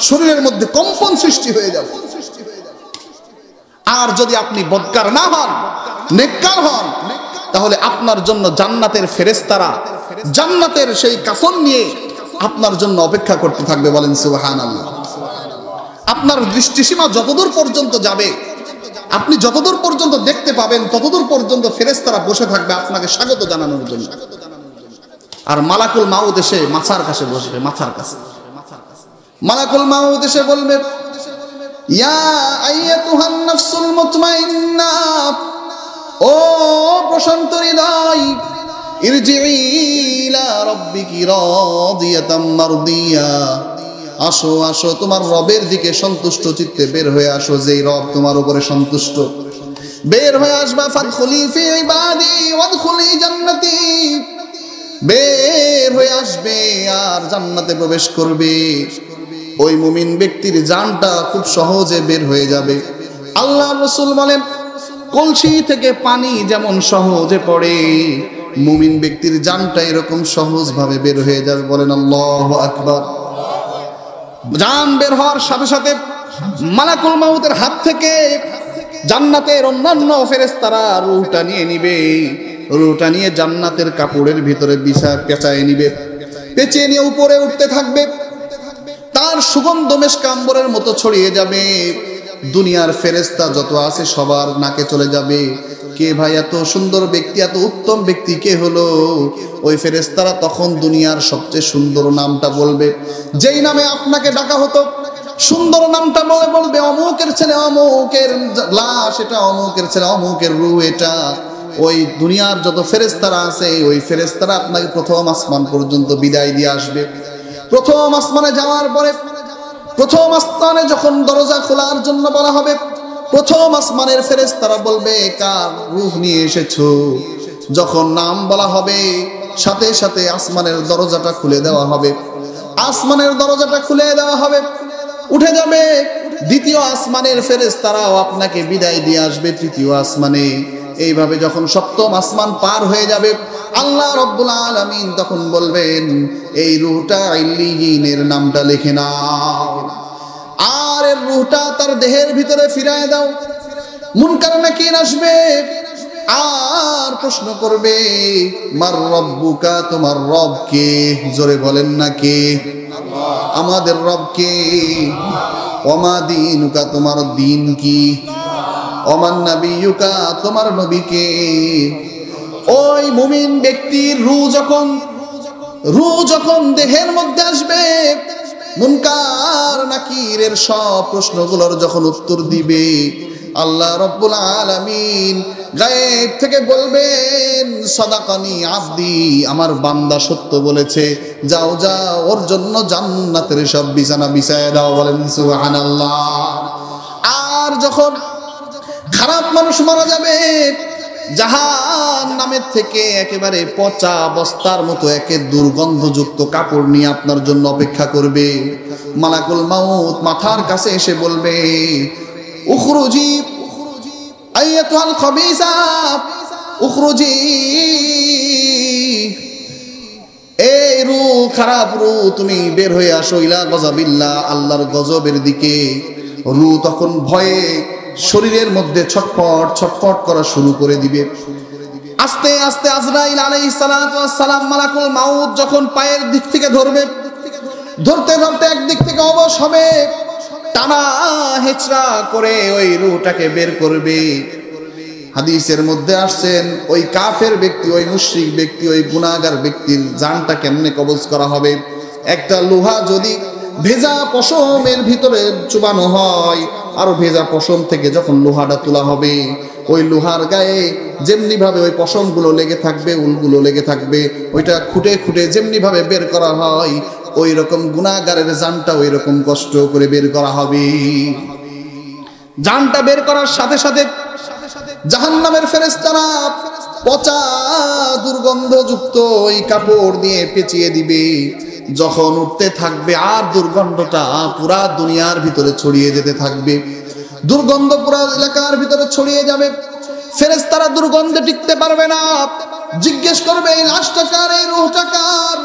শরীরের মধ্যে কম্পন সৃষ্টি হয়ে যাবে। আর যদি আপনি বদকার না হন, নেককার হন, তাহলে আপনার জন্য জান্নাতের ফেরেশতারা জান্নাতের সেই কাফন নিয়ে আপনার জন্য অপেক্ষা করতে থাকবে। বলেন সুবহানাল্লাহ। আপনার দৃষ্টিসীমা যতদূর পর্যন্ত যাবে, আপনি যতদূর পর্যন্ত দেখতে পাবেন, ততদূর পর্যন্ত ফেরেশতারা বসে থাকবে আপনাকে স্বাগত জানানোর জন্য। আর মালাকুল মাউত এসে মাথার কাছে বসবে, মাথার কাছে মালাকুল মাউত এসে বলবে, ইয়া আইয়াতুহান নাফসুল মুতমাইন্না, ও প্রশান্ত হৃদয়, ইরজিই ইলা রাব্বিকি রাদিয়াতাম মারদিয়া, আসো আসো তোমার রবের দিকে সন্তুষ্ট চিত্তে বের হয়ে আসো, যেই রব তোমার উপরে সন্তুষ্ট। বের হয়ে আসবা, ফাদখুলি ফি ইবাদি ওয়াদখুলি জান্নাতি, বের হয়ে আসবে আর জান্নাতে প্রবেশ করবে। ওই মুমিন ব্যক্তির জানটা খুব সহজে বের হয়ে যাবে। আল্লাহর রাসূল বলেন কলসি থেকে পানি যেমন সহজে পড়ে, মুমিন ব্যক্তির জানটা এরকম সহজভাবে বের হয়ে যাবে। বলেন আল্লাহু আকবার। জান বের হওয়ার সাথে সাথে মালাকুল মাউতের হাত থেকে জান্নাতের অন্যান্য ফেরেশতারা রূহটা নিয়ে নিবে, রূহটা নিয়ে জান্নাতের কাপড়ের ভিতরে পেঁচায় নিবে, পেঁচিয়ে নিয়ে উপরে উঠতে থাকবে। তার সুগন্ধ মেশকা আম্বরের মতো ছড়িয়ে যাবে। দুনিয়ার ফেরেশতা যত আছে সবার নাকে চলে যাবে, কে ভাই এত সুন্দর ব্যক্তি, এত উত্তম ব্যক্তি কে হলো? ওই ফেরেশতারা তখন দুনিয়ার সবচেয়ে সুন্দর নামটা বলবে, যেই নামে আপনাকে ডাকা হতো, সুন্দর নামটা বলবে অমুকের ছেলে অমুকের লাশ এটা, অমুকের ছেলে অমুকের রূহ এটা। ওই দুনিয়ার যত ফেরেশতারা আছে ওই ফেরেশতারা আপনাকে প্রথম আসমান পর্যন্ত বিদায় দিয়ে আসবে। প্রথম আসমানে যাওয়ার পরে প্রথম আসমানে যখন দরজা খোলার জন্য বলা হবে, প্রথম আসমানের ফেরেশতারা বলবে কার রূহ নিয়ে এসেছো? যখন নাম বলা হবে সাথে সাথে আসমানের দরজাটা খুলে দেওয়া হবে, আসমানের দরজাটা খুলে দেওয়া হবে, উঠে যাবে। দ্বিতীয় আসমানের ফেরেশতারাও আপনাকে বিদায় দিয়ে আসবে তৃতীয় আসমানে। এইভাবে যখন সপ্তম আসমান পার হয়ে যাবে, আল্লাহ রাব্বুল আলামিন তখন বলবেন এই রূহটা ইল্লিয়িনের নামটা লিখে নাও, আর এর রূহটা তার দেহের ভিতরে ফিরায় দাও। মুনকার নাকির আসবে, আর প্রশ্ন করবে মার রব্বুকা, তোমার রব কে? জোরে বলেন না কে? আমাদের রব কে? ওমা দীনুকা, তোমার দিন কি? ওমান নাবিয়ুকা, তোমার নবী কে? ওই মুমিন ব্যক্তির রূহ যখন দেহের মধ্যে আসবে, মুনকার নাকিরের সব প্রশ্নগুলোর যখন উত্তর দিবে, আল্লাহ রাব্বুল আলামিন গায়েব থেকে বলবেন সাদাকানি আব্দি, আমার বান্দা সত্য বলেছে, যাও যাও ওর জন্য জান্নাতের সব বিছানা বিছায় দাও। বলেন সুবহানাল্লাহ। আর যখন খারাপ মানুষ মারা যাবে, জাহান্নামের থেকে একেবারে পচা বস্তার মতো একে দুর্গন্ধযুক্ত কাপড় নিয়ে আপনার জন্য অপেক্ষা করবে। মালাকুল মাউত মাথার কাছে এসে বলবে উখরুজি আইয়াতুল খাবিসা উখরুজি, এই রূহ, খারাপ রূহ, তুমি বের হয়ে আসো ইলা গযাবিল্লাহ, আল্লাহর গজবের দিকে। রূহ তখন ভয়ে শরীরের মধ্যে ছটফট ছটফট করা শুরু করে দিবে। আস্তে আস্তে আজরাইল আলাইহিস সালাতু ওয়াস সালাম, মালাকুল মাউত যখন পায়ের দিক থেকে ধরবে, ধরতে ধরতে একদিক থেকে অবশ হবে, টানা হেচড়া করে ওই রূহটাকে বের করবে। হাদিসের মধ্যে আসছেন ওই কাফের ব্যক্তি, ওই মুশরিক ব্যক্তি, ওই গুনাহগার ব্যক্তির জানটা কেমনে কবজ করা হবে? একটা লোহা যদি ভেজা পশমের ভিতরে চুবানো হয়, আর ভেজা পশম থেকে যখন লোহাটা তোলা হবে, ওই লোহার গায়ে যেমনি ভাবে ওই পশমগুলো লেগে থাকবে, উলগুলো লেগে থাকবে, ওইটা খুঁটে খুঁটে যেমনি ভাবে বের করা হয়, ওই রকম গুনাহগারের জানটা ওই রকম কষ্ট করে বের করা হবে। জানটা বের করার সাথে সাথে জাহান্নামের ফেরেশতারা পচা দুর্গন্ধযুক্ত ওই কাপড় দিয়ে পেঁচিয়ে দিবে। যখন উঠতে থাকবে আর দুর্গন্ধটা পুরা দুনিয়ার ভিতরে ছড়িয়ে যেতে থাকবে, দুর্গন্ধ পুরা এলাকার ভিতরে ছড়িয়ে যাবে। ফেরেশতারা দুর্গন্ধে টিকতে পারবে না, জিজ্ঞেস করবে এই লাশটা কার, এই রূহটা কার?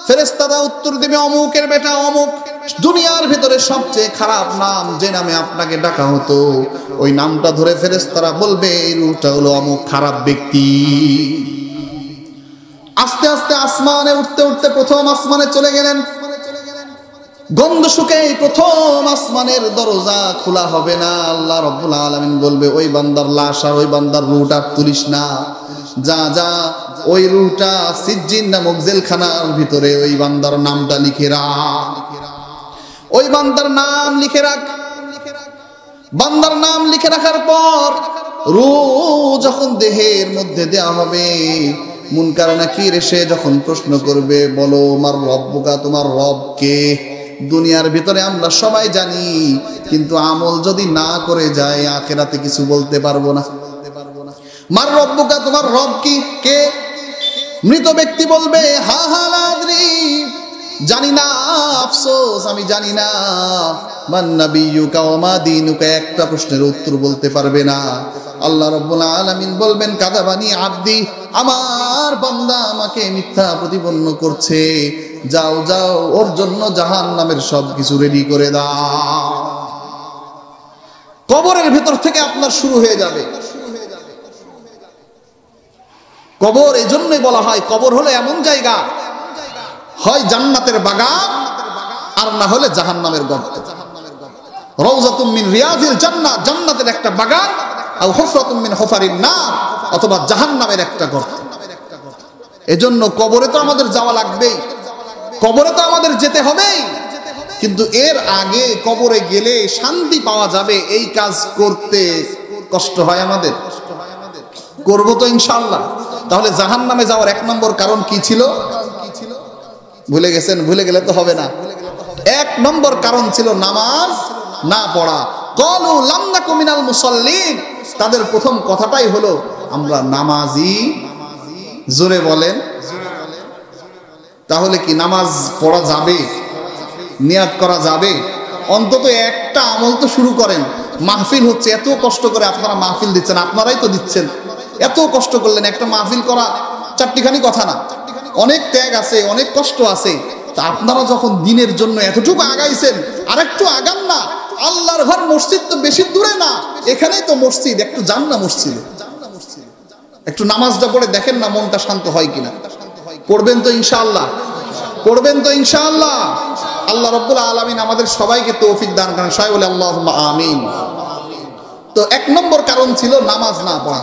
ফেরেশতারা উত্তর দিবে অমুকের বেটা অমুক। দুনিয়ার ভিতরে সবচেয়ে খারাপ নাম যে নামে আপনাকে ডাকা হতো, ওই নামটা ধরে ফেরেশতারা বলবে এই রূহটা হলো অমুক খারাপ ব্যক্তি। আস্তে আস্তে আসমানে উঠতে উঠতে প্রথম আসমানে চলে গেলেন। গন্ধ শুকে প্রথম আসমানের দরজা খোলা হবে না। আল্লাহ রাব্বুল আলামিন বলবে ওই বান্দার লাশ আর ওই বান্দার রূহটা তুলিস না, যা যা ওই রূহটা সিজ্জিন নামক জেলখানার ভিতরে ওই বান্দার নামটা লিখে রাখ, ওই বান্দার নাম লিখে রাখ। বান্দার নাম লিখে রাখার পর রূহ যখন দেহের মধ্যে দেয়া হবে, মুনকার নাকির এসে যখন প্রশ্ন করবে বলো মার রব্বুকা, তোমার রব কে? দুনিয়ার ভিতরে আমরা সবাই জানি, কিন্তু আমল যদি না করে যায় আখিরাতে কিছু বলতে পারবো না। মার রব্বুকা, তোমার রব কি কে? মৃত ব্যক্তি বলবে হা হা লা আদরি, জানি না, আফসোস আমি জানি না। মান নাবিয়ুকা ওয়া মা দীনুকা, একটা প্রশ্নের উত্তর বলতে পারবে না। আল্লাহ রাব্বুল আলামিন বলবেন কাযাবানি আব্দি, আমার বান্দা আমাকে মিথ্যা প্রতিপন্ন করছে, যাও যাও ওর জন্য জাহান্নামের সব কিছু রেডি করে দাও। কবরের ভিতর থেকে আপনার শুরু হয়ে যাবে। কবর এই জন্যই বলা হয়, কবর হলো এমন জায়গা, হয় জান্নাতের বাগান আর না হলে জাহান্নামের গর্ত। রাউযাতুম মিন রিয়াজিল জান্নাহ, জান্নাতের একটা বাগান, আও হুফরাতুম মিন হুফারিন নার, অথবা জাহান্নামের একটা গর্ত। এজন্য কবরে তো আমাদের যাওয়া লাগবেই, কবরে তো আমাদের যেতে হবেই, কিন্তু এর আগে কবরে গেলে শান্তি পাওয়া যাবে, এই কাজ করতে কষ্ট হয় আমাদের। করব তো ইনশাআল্লাহ। তাহলে জাহান্নামে যাওয়ার এক নম্বর কারণ কি ছিল? ভুলে গেছেন? ভুলে গেলে তো হবে না। এক নম্বর কারণ ছিল নামাজ না পড়া। ক্বালু লাম নাকু মিনাল মুসাল্লিন, তাদের প্রথম কথাটাই হলো আমরা নামাজি। জোরে বলেন। তাহলে কি নামাজ পড়া যাবে? নিয়াত করা যাবে? অন্তত একটা আমল তো শুরু করেন। মাহফিল হচ্ছে, এত কষ্ট করে আপনারা মাহফিল দিচ্ছেন, আপনারাই তো দিচ্ছেন, এত কষ্ট করলেন, একটা মাহফিল করা চারটিখানি কথা না, অনেক ত্যাগ আছে, অনেক কষ্ট আছে। তা আপনারা যখন দিনের জন্য এতটুকু আগাইছেন, আরেকটু আগান না। আল্লাহর ঘর মসজিদ তো বেশি দূরে না, এখানেই তো মসজিদ, একটু যান না মসজিদে। একটু নামাজটা পড়ে দেখেন না মনটা শান্ত হয় কিনা। পড়বেন তো ইনশাআল্লাহ, পড়বেন তো ইনশাআল্লাহ। আল্লাহ রাব্বুল আলামিন আমাদের সবাইকে তৌফিক দান করেন, সবাই বলে আল্লাহুম্মা আমিন। তো এক নম্বর কারণ ছিল নামাজ না পড়া।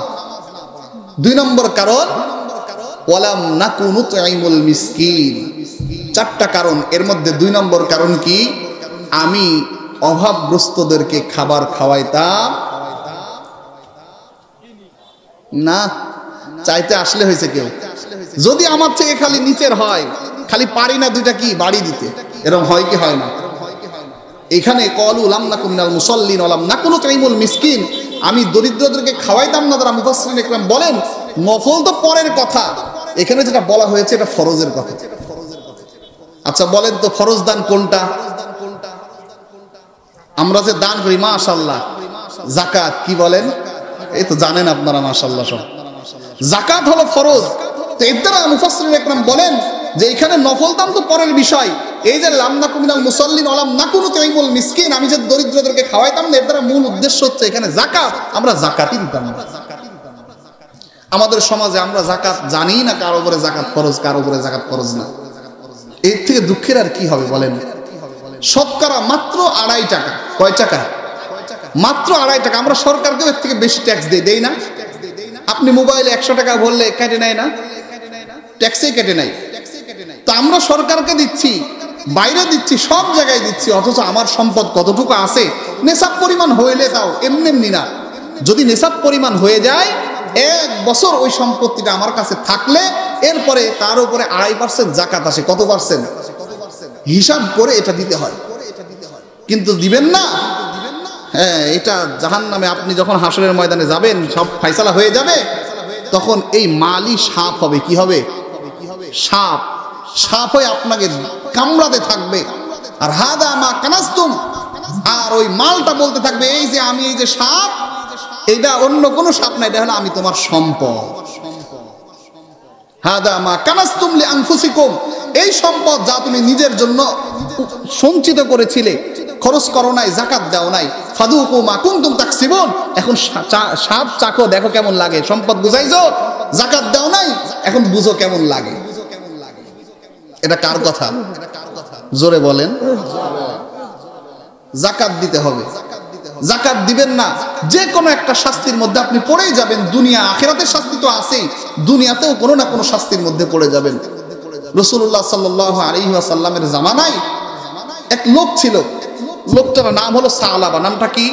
দুই নম্বর কারণ ওয়ালাম নাকু নুতঈমুল মিসকিন। চারটা কারণ, এর মধ্যে দুই নম্বর কারণ কি? আমি অভাবগ্রস্তদেরকে খাবার খাওয়াইতাম না। চাইতে আসলে হয়েছে কেউ, যদি আমার থেকে খালি নিচের হয়, খালি পারি না দুইটা কি বাড়ি দিতে, এরকম হয় কি হয় না? এখানে কলু লাম নাকু মিনাল মুসাল্লিন ওয়ালাম নাকু নুতঈমুল মিসকিন, আমি দরিদ্রদেরকে খাওয়াইতাম না। তারা মুফাসসিরিন ইকরাম বলেন নফল তো পরের কথা, এখানে যেটা বলা হয়েছে এটা ফরজের কথা। আচ্ছা বলেন তো ফরজ দান কোনটা? আমরা যে দান করি মাশাআল্লাহ, যাকাত, কি বলেন? এই তো জানেন আপনারা মাশাআল্লাহ সব। যাকাত হলো ফরজ। তো এর দ্বারা মুফাসসিরিন ইকরাম বলেন যে এখানে নফল দান তো পরের বিষয়, এই যে লাম নাকু মিনাল মুসাল্লিন ওয়ালাম নাকু নুতঈমুল মিসকিন, আমি যে দরিদ্রদেরকে খাওয়াইতাম না, এর দ্বারা মূল উদ্দেশ্য হচ্ছে এখানে যাকাত, আমরা যাকাতই দিতাম না। আমাদের সমাজে আমরা যাকাত জানি না, কার উপরে যাকাত ফরজ, কার উপরে যাকাত ফরজ না। এর থেকে দুঃখের আর কি হবে বলেন? শতকরা মাত্র 2.5 টাকা। কয় টাকা? মাত্র 2.5 টাকা। আমরা সরকারকে এর থেকে বেশি ট্যাক্স দেই না? আপনি মোবাইলে 100 টাকা ভরলে কেটে নেয় না? ট্যাক্সই কেটে নেয়। তো আমরা সরকারকে দিচ্ছি, বাইরে দিচ্ছি, সব জায়গায় দিচ্ছি, অথচ আমার সম্পদ কতটুকু আছে? নেশাব পরিমাণ হইলে তাও এমনি এমনি না। যদি নেশাব পরিমাণ হয়ে যায়, 1 বছর ওই সম্পত্তিটা আমার কাছে থাকলে এরপরে তার উপরে 2.5% যাকাত আসে। কত পার্সেন্ট? হিসাব করে এটা দিতে হয়, কিন্তু দিবেন না। হ্যাঁ, এটা জাহান্নামে আপনি যখন হাসরের ময়দানে যাবেন, সব ফায়সালা হয়ে যাবে, তখন এই মালই সাপ হবে। কি হবে? সাপ। সাপ হয়ে আপনাকে কামড়াতে থাকবে। আর হাদা মা কানাস্তুম, আর ওই মালটা বলতে থাকবে এই যে আমি, এই যে সাপ, এটা অন্য কোনো সাপ না, এটা হলো আমি তোমার সম্পদ। হাদা মা কানাস্তুম লিআনফুসিকুম, এই সম্পদ যা তুমি নিজের জন্য সঞ্চিত করেছিলে, খরচ করো নাই, যাকাত দাও নাই, ফাদুকু মা কুনতুম তাকসিবুন, এখন সাপ চাখো, দেখো কেমন লাগে। সম্পদ বুঝাইছো, যাকাত দাও নাই, এখন বুঝো কেমন লাগে। এটা কার কথা? জোরে বলেন। যাকাত দিতে হবে। যাকাত দিবেন না, যে কোনো একটা শাস্তির মধ্যে আপনি পড়েই যাবেন। দুনিয়া আখিরাতের শাস্তি তো আছেই, দুনিয়াতেও কোনো না কোনো শাস্তির মধ্যে পড়ে যাবেন। রাসূলুল্লাহ সাল্লাল্লাহু আলাইহি ওয়াসাল্লামের জামানায় এক লোক ছিল, লোকটার নাম হলো সালাবা। নামটা কি?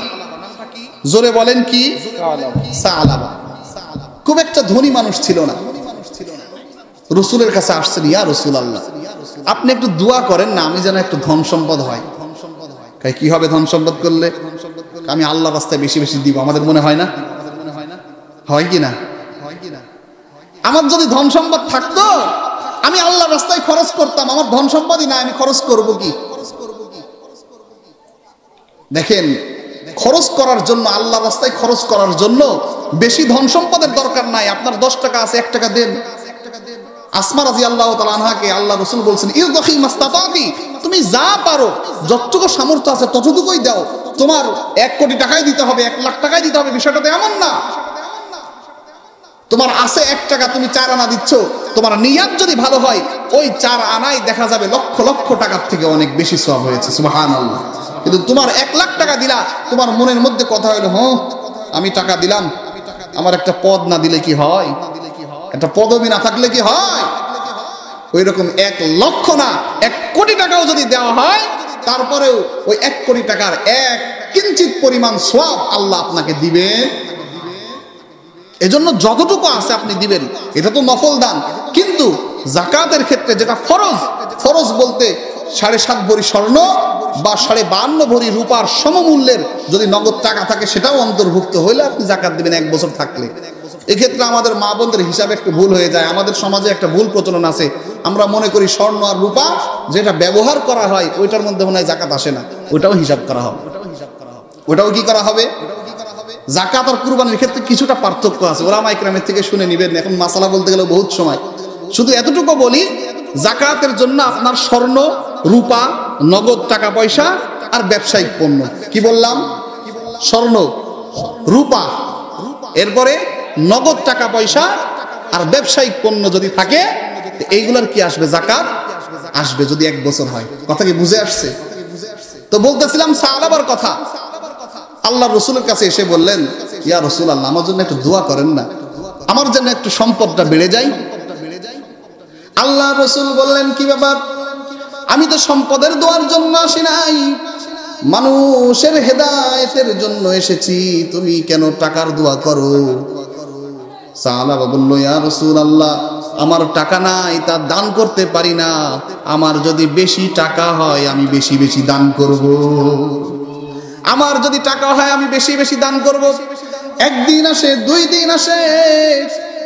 জোরে বলেন কি? সালাবা। খুব একটা ধনী মানুষ ছিল না। রাসূলের কাছে আসছেন, ইয়া রাসূলুল্লাহ, আপনি একটু দোয়া করেন না, আমি যেন একটু ধন সম্পদ হয়। কি হবে ধন সম্পদ করলে? আমি আল্লাহর রাস্তায় বেশি বেশি দিব। আমাদের মনে হয় না? হয় কি না? আমার যদি ধন সম্পদ থাকতো, আমি আল্লাহর রাস্তায় খরচ করতাম। আমার ধন সম্পদই না, আমি খরচ করব কি? দেখেন, খরচ করার জন্য, আল্লাহর রাস্তায় খরচ করার জন্য বেশি ধন সম্পদের দরকার নাই। আপনার 10 টাকা আছে, 1 টাকা দেন। আসমা রাদিয়াল্লাহু তাআলা আনহাকে আল্লাহ রাসূল বলছেন, ইরদাখি মাস্তাতাতি, তুমি যা পারো, যতটুকু সামর্থ্য আছে ততটুকুই দাও। তোমার 1 কোটি টাকাই দিতে হবে, 1 লাখ টাকাই দিতে হবে, বিষয়টা তো এমন না। তোমার আছে 1 টাকা, তুমি 4 আনা দিচ্ছ, তোমার নিয়ত যদি ভালো হয়, ওই 4 আনাই দেখা যাবে লক্ষ লক্ষ টাকার থেকে অনেক বেশি সওয়াব হয়েছে। সুবহানাল্লাহ। কিন্তু তোমার 1 লাখ টাকা দিলা, তোমার মনের মধ্যে কথা হলো, হ্যাঁ আমি টাকা দিলাম, আমার একটা পদ না দিলে কি হয়? একটা পদবি না থাকলে কি হয়? ওই রকম 1 লক্ষ না, 1 কোটি টাকাও যদি দেওয়া হয়, তারপরেও ওই 1 কোটি টাকার 1 কিঞ্চিত পরিমাণ সওয়াব আল্লাহ আপনাকে দিবেন। এজন্য যতটুকু আছে আপনি দিবেন, এটা তো নফল দান। কিন্তু যাকাতের ক্ষেত্রে যেটা ফরজ, ফরজ বলতে 7.5 ভরি স্বর্ণ বা 52.5 ভরি রূপার সমমূল্যের যদি নগদ টাকা থাকে, সেটাও অন্তর্ভুক্ত হইলে আপনি যাকাত দিবেন 1 বছর থাকলে। এক্ষেত্রে আমাদের মা বোনদের হিসাবে একটু ভুল হয়ে যায়। আমাদের সমাজে একটা ভুল প্রচলন আছে, আমরা মনে করি স্বর্ণ আর রূপা যেটা ব্যবহার করা হয় ওইটার মধ্যে মনে হয় যাকাত আসে না, ওইটাও হিসাব করা হবে। ওইটাও কি করা হবে? যাকাত আর কুরবানির ক্ষেত্রে কিছুটা পার্থক্য আছে, ওলামা ইকরামের থেকে শুনে নিবেন। এখন মাসালা বলতে গেলে বহুত সময়, শুধু এতটুকু বলি, যাকাতের জন্য আপনার স্বর্ণ, রূপা, নগদ টাকা পয়সা আর ব্যবসায়িক পণ্য। কি বললাম? স্বর্ণ, রূপা, এরপরে নগদ টাকা পয়সা আর ব্যবসায়িক পণ্য যদি থাকে, এইগুলার কি আসবে? জাকাত আসবে যদি 1 বছর হয়। কথা কি বুঝে আসছে? তো বলতেছিলাম সাহাবার কথা। আল্লাহ রসুলের কাছে এসে বললেন, ইয়া রাসূলুল্লাহ, আমার জন্য একটু দোয়া করেন না, আমার জন্য একটু সম্পদটা বেড়ে যায়। আল্লাহ রসুল বললেন, কি ব্যাপার? আমি তো সম্পদের দোয়ার জন্য আসি নাই, মানুষের হেদায়েতের জন্য এসেছি, তুমি কেন টাকার দোয়া করো? সাহাবা বলল, ইয়া রাসূলুল্লাহ, আমার টাকা নাই, তা দান করতে পারি না, আমার যদি বেশি টাকা হয় আমি বেশি বেশি দান করব। আমার যদি টাকা হয় আমি বেশি বেশি দান করব। 1 দিন আসে, 2 দিন আসে,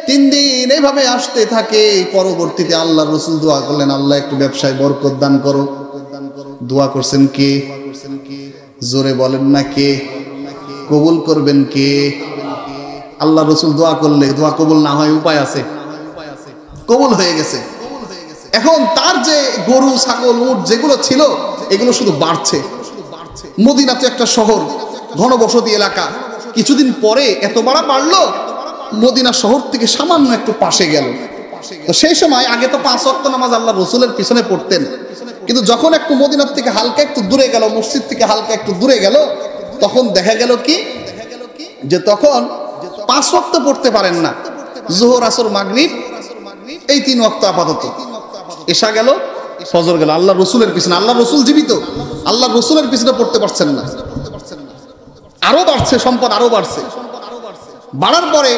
3 দিন এইভাবে আসতে থাকে। পরবর্তীতে আল্লাহ রসুল দোয়া করলেন, আল্লাহ একটু ব্যবসায় বরকত দান করো। দোয়া করছেন কে? জোরে বলেন না কে? কবুল করবেন কে? আল্লাহ রসুল দোয়া করলে দোয়া কবুল না হয় উপায় আছে? কবুল হয়ে গেছে। এখন তার যে গরু ছাগল উট যেগুলো ছিল এগুলো শুধু বাড়ছে। মদিনা তো একটা শহর, ঘনবসতি এলাকা। কিছুদিন পরে এত বাড়লো, মদিনা শহর থেকে সামান্য একটু পাশে গেল। তো সেই সময় আগে তো 5 ওয়াক্ত নামাজ আল্লাহ রসুলের পিছনে পড়তেন, কিন্তু যখন একটু মদিনার থেকে হালকা একটু দূরে গেল, মসজিদ থেকে হালকা একটু দূরে গেল, তখন দেখা গেল কি যে তখন 5 ওয়াক্ত পড়তে পারেন না। যোহর, আসর, মাগরিব এই 3 ওয়াক্ত আপাতত। এশা গেল, ফজর গেল, আল্লাহ রসুলের পিছনে, আল্লাহ রসুল জীবিত, আল্লাহ রসুলের পিছনে পড়তে পারছেন না। আরো বাড়ছে সম্পদ, আরো বাড়ছে। বাড়ার পরে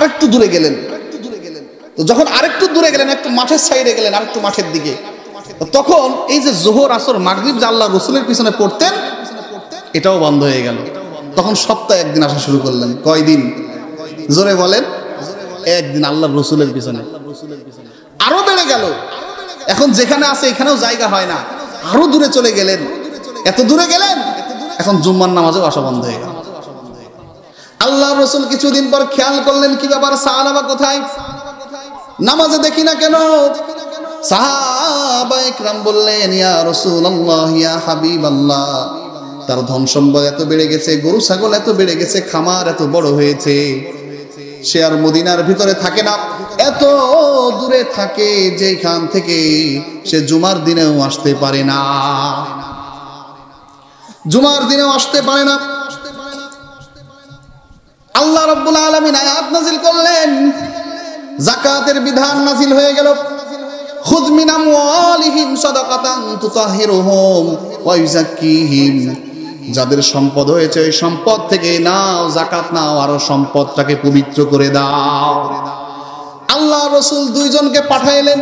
আরেকটু দূরে গেলেন। তো যখন আরেকটু দূরে গেলেন, একটু মাঠের সাইডে গেলেন, আরেকটু মাঠের দিকে, তখন এই যে যোহর, আসর, মাগরিব যে আল্লাহ রসুলের পিছনে পড়তেন এটাও বন্ধ হয়ে গেল। তখন সপ্তাহে 1 দিন আসা শুরু করলেন। কয়দিন? জোরে বলেন। 1 দিন আল্লাহ রসুলের পিছনে। আরো বেড়ে গেল। এখন যেখানে আছে এখানেও জায়গা হয় না, আরো দূরে চলে গেলেন। এত দূরে গেলেন, এখন জুম্মার নামাজেও আসা বন্ধ হয়ে গেল। আল্লাহ রসুল কিছুদিন পর খেয়াল করলেন, কি ব্যাপার, সাহাবা কোথায়? নামাজে দেখি না কেন? সাহাবা ইকরাম বললেন, ইয়া রাসূলুল্লাহ, ইয়া হাবিবাল্লাহ, তার ধন সম্পদ এত বেড়ে গেছে, গরু ছাগল এত বেড়ে গেছে, খামার এত বড় হয়েছে, সে আর মদিনার ভিতরে থাকে না, এত দূরে থাকে যেখান থেকে সে জুমার দিনেও আসতে পারে না, জুমার দিনেও আসতে পারে না। আল্লাহ রাব্বুল আলামিন আয়াত নাযিল করলেন, যাকাতের বিধান নাযিল হয়ে গেল। খুয মিন আমওয়ালিহিম সাদাকাতান তুতাহহিরুহুম ওয়া ইউযাক্কিহিম, যাদের সম্পদ হয়েছে ওই সম্পদ থেকে নাও, যাকাত নাও, আর সম্পদটাকে পবিত্র করে দাও। আল্লাহ রাসূল 2 জনকে পাঠাইলেন,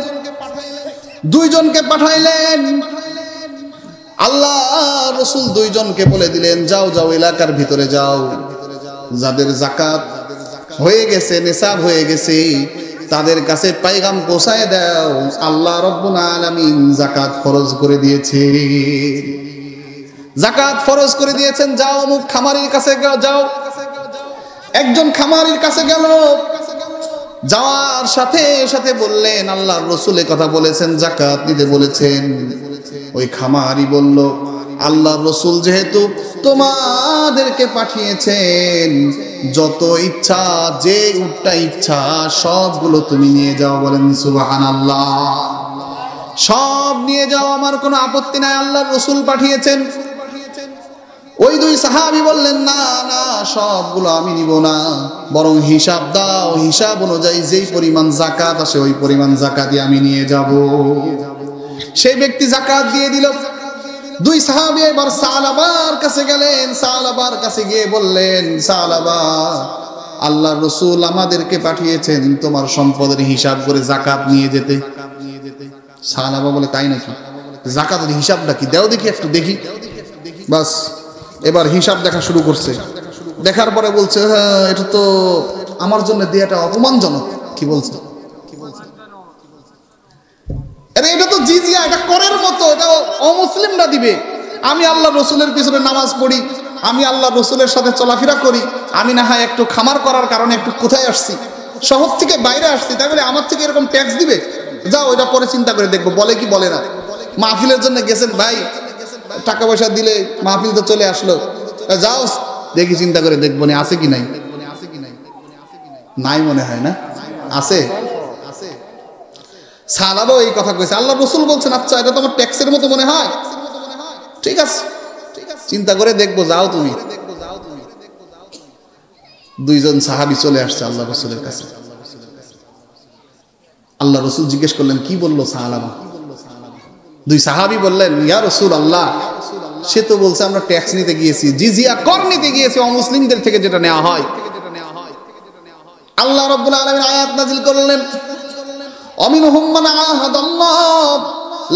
2 জনকে পাঠাইলেন। আল্লাহ রাসূল 2 জনকে বলে দিলেন, যাও যাও এলাকার ভিতরে যাও, যাদের যাকাত হয়ে গেছে, নিসাব হয়ে গেছে, তাদের কাছে পায়গাম পৌঁছায় দাও, আল্লাহ রাব্বুল আলামিন যাকাত ফরজ করে দিয়েছে, যাকাত ফরজ করে দিয়েছেন। যাও অমুক খামারির কাছে যাও। একজন খামারির কাছে গেল, যাওয়ার সাথে সাথে বললেন, আল্লাহর রাসূল কথা বলেছেন, যাকাত নিতে বলেছেন। ওই খামারি বলল, আল্লাহর রাসূল যেহেতু তোমাদেরকে পাঠিয়েছেন, যত ইচ্ছা, যে উটটা ইচ্ছা সবগুলো তুমি নিয়ে যাও। বলেন সুবহানাল্লাহ। সব নিয়ে যাও, আমার কোনো আপত্তি নাই, আল্লাহর রাসূল পাঠিয়েছেন। ওই 2 সাহাবী বললেন, না না, সবগুলো আমি নিব না, বরং হিসাব দাও, হিসাব অনুযায়ী যেই পরিমাণ যাকাত আসে ওই পরিমাণ যাকাতই আমি নিয়ে যাব। সেই ব্যক্তি যাকাত দিয়ে দিল। 2 সাহাবী এবার সালাবার কাছে গেলেন, সালাবার কাছে গিয়ে বললেন, সালাবা, আল্লাহর রাসূল আমাদেরকে পাঠিয়েছেন তোমার সম্পদের হিসাব করে যাকাত নিয়ে যেতে। সালাবা বলে, তাই নাকি? যাকাতের হিসাবটা কি দাও দেখি, একটু দেখি। বাস এবার হিসাব দেখা শুরু করছে। দেখার পরে বলছে, হ্যাঁ, এটা তো আমার জন্য দেয়াটা অপমানজনক। কি বলছে? এটা তো জিজিয়া, এটা করের মতো, এটা অমুসলিমরা দিবে। আমি আল্লাহ রসুলের পিছনে নামাজ পড়ি, আমি আল্লাহ রসুলের সাথে চলাফেরা করি, আমি না হয় একটু খামার করার কারণে একটু কোথায় আসছি, শহর থেকে বাইরে আসছি, তাই বলে আমার থেকে এরকম ট্যাক্স দিবে? যাও, এটা পরে চিন্তা করে দেখবো, বলে কি বলে না। মাহফিলের জন্য গেছেন ভাই, টাকা পয়সা দিলে মাহফিল তো চলে আসলো, যাও দেখি চিন্তা করে দেখবো না আছে কি নাই। নাই মনে হয় না, আছে। সাহাবাও এই কথা কইছে, আল্লাহ রাসূল বলছেন আচ্ছা এটা তোমার ট্যাক্সের মতো মনে হয়, ঠিক আছে চিন্তা করে দেখবো, যাও তুমি। দুইজন সাহাবী চলে আসছে আল্লাহ রাসূলের কাছে। আল্লাহ রাসূল জিজ্ঞেস করলেন কি বললো সাহাবা? দুই সাহাবী বললেন ইয়া রাসূলুল্লাহ, সে তো বলছে আমরা ট্যাক্স নিতে গিয়েছি, জিজিয়া কর নিতে গিয়েছি অমুসলিমদের থেকে যেটা নেওয়া হয়। আল্লাহ রাব্বুল আলামিন আয়াত নাযিল করলেন অমিনহুম মান আহাদাল্লাহ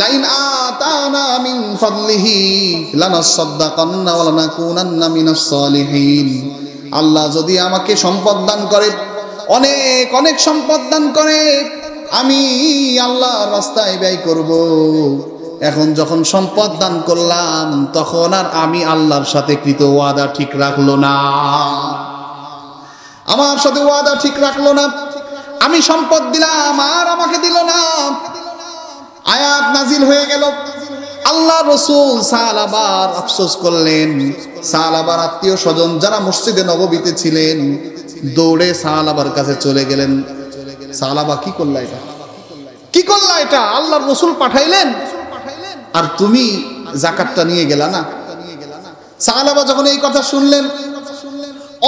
লাইন আতানা মিন ফাদলিহি লানাসাদদাকান্না ওয়া লানাকুনান্না মিনাস সালিহিন। আল্লাহ যদি আমাকে সম্পদ দান করে, অনেক অনেক সম্পদ দান করে, আমি আল্লাহর রাস্তায় ব্যয় করব। এখন যখন সম্পদ দান করলাম তখন আর আমি আল্লাহর সাথে কৃত ওয়াদা ঠিক রাখলো না, আমার সাথে ওয়াদা ঠিক রাখলো না। আমি সম্পদ দিলাম আর আমাকে দিল না। আয়াত নাজিল হয়ে গেল। আল্লাহ রাসূল সাহাবার আফসোস করলেন। সাহাবার আত্মীয় স্বজন যারা মসজিদে নববীতে ছিলেন দৌড়ে সাহাবার কাছে চলে গেলেন। সাহাবা কি করলা এটা, কি করলা এটা? আল্লাহর রাসূল পাঠাইলেন আর তুমি যাকাতটা নিয়ে গেলা না। সাহাবা যখন এই কথা শুনলেন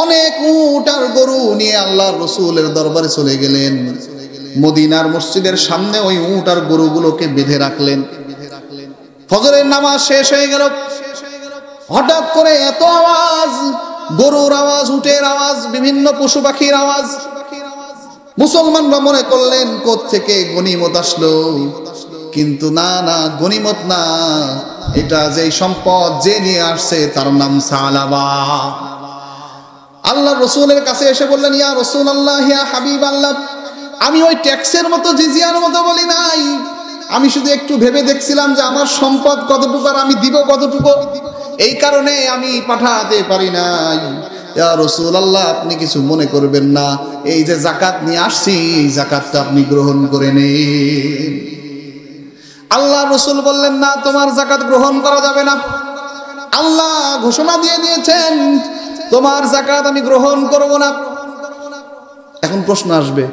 অনেক উট আর গরু নিয়ে আল্লাহর রাসূলের দরবারে চলে গেলেন। মদিনার মসজিদের সামনে ওই উট আর গরুগুলোকে বেঁধে রাখলেন। ফজরের নামাজ শেষ হয়ে গেল। হঠাৎ করে এত আওয়াজ, গরুর আওয়াজ, উটের আওয়াজ, বিভিন্ন পশু পাখির আওয়াজ। মুসলমানরা মনে করলেন কোত্থেকে গনিমত আসলো, কিন্তু না না, গনিমত না, এটা যে সম্পদ যে নিয়ে আসছে তার নাম সালাবা। আল্লাহ রাসূলের কাছে এসে বললেন ইয়া রাসূলুল্লাহ, ইয়া হাবিবাল্লাহ, আমি ওই ট্যাক্সের মতো জিজিয়ার মতো বলি নাই, আমি শুধু একটু ভেবে দেখছিলাম যে আমার সম্পদ কতটুকু আর আমি দিব কতটুকু, এই কারণে আমি পাঠাতে পারি নাই। ইয়া রাসূলুল্লাহ, আপনি কিছু মনে করবেন না, এই যে যাকাত নিয়ে আসছি এই যাকাতটা আপনি গ্রহণ করে নিন। আল্লাহ রাসূল বললেন না, তোমার যাকাত গ্রহণ করা যাবে না। আল্লাহ ঘোষণা দিয়ে দিয়েছেন তোমার যাকাত আমি গ্রহণ করব না। এখন প্রশ্ন আসবে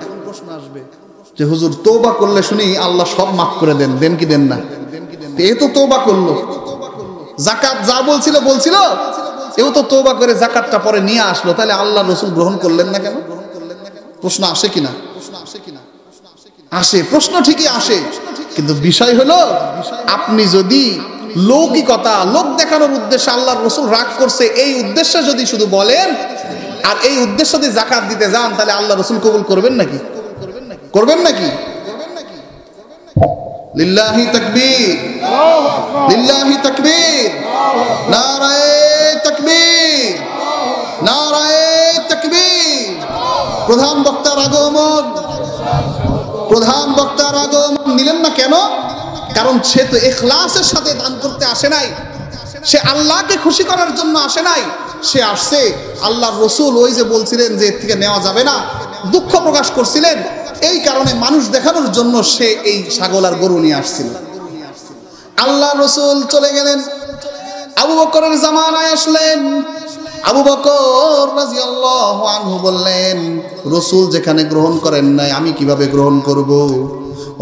যে হুজুর তওবা করলে শুনি আল্লাহ সব মাফ করে দেন, দেন কি দেন না? এ তো তওবা করলো, যাকাত যা বলছিল বলছিল, এও তো তওবা করে যাকাতটা পরে নিয়ে আসলো, তাহলে আল্লাহ রাসূল গ্রহণ করলেন না কেন? প্রশ্ন আসে কিনা? আসে, প্রশ্ন ঠিকই আসে, কিন্তু বিষয় হলো আপনি যদি লৌকিকতা, লোক দেখানোর উদ্দেশ্যে আল্লাহর রাসূল রাগ করছে এই উদ্দেশ্যে যদি শুধু বলেন আর এই উদ্দেশ্যে যদি যাকাত দিতে যান, তাহলে আল্লাহ রাসূল কবুল করবেন নাকি? করবেন নাকি? লিল্লাহি তাকবীর, লিল্লাহি তাকবীর, নারায়ে তাকবীর, নারায়ে তাকবীর। প্রধান বক্তার আগমন, প্রধান বক্তার আগমন নিলেন না কেন? কারণ সে তো ইখলাসের সাথে দান করতে আসে নাই, সে আল্লাহকে খুশি করার জন্য আসে নাই, সে আসছে আল্লাহর রাসূল ওই যে বলছিলেন যে এর থেকে নেওয়া যাবে না, দুঃখ প্রকাশ করছিলেন, এই কারণে মানুষ দেখানোর জন্য সে এই ছাগল আর গরু নিয়ে আসছিল। আল্লাহর রাসূল চলে গেলেন, আবু বকরের জামানায় আসলেন। আবু বকর রাদিয়াল্লাহু আনহু বললেন রাসূল যেখানে গ্রহণ করেন নাই আমি কিভাবে গ্রহণ করব?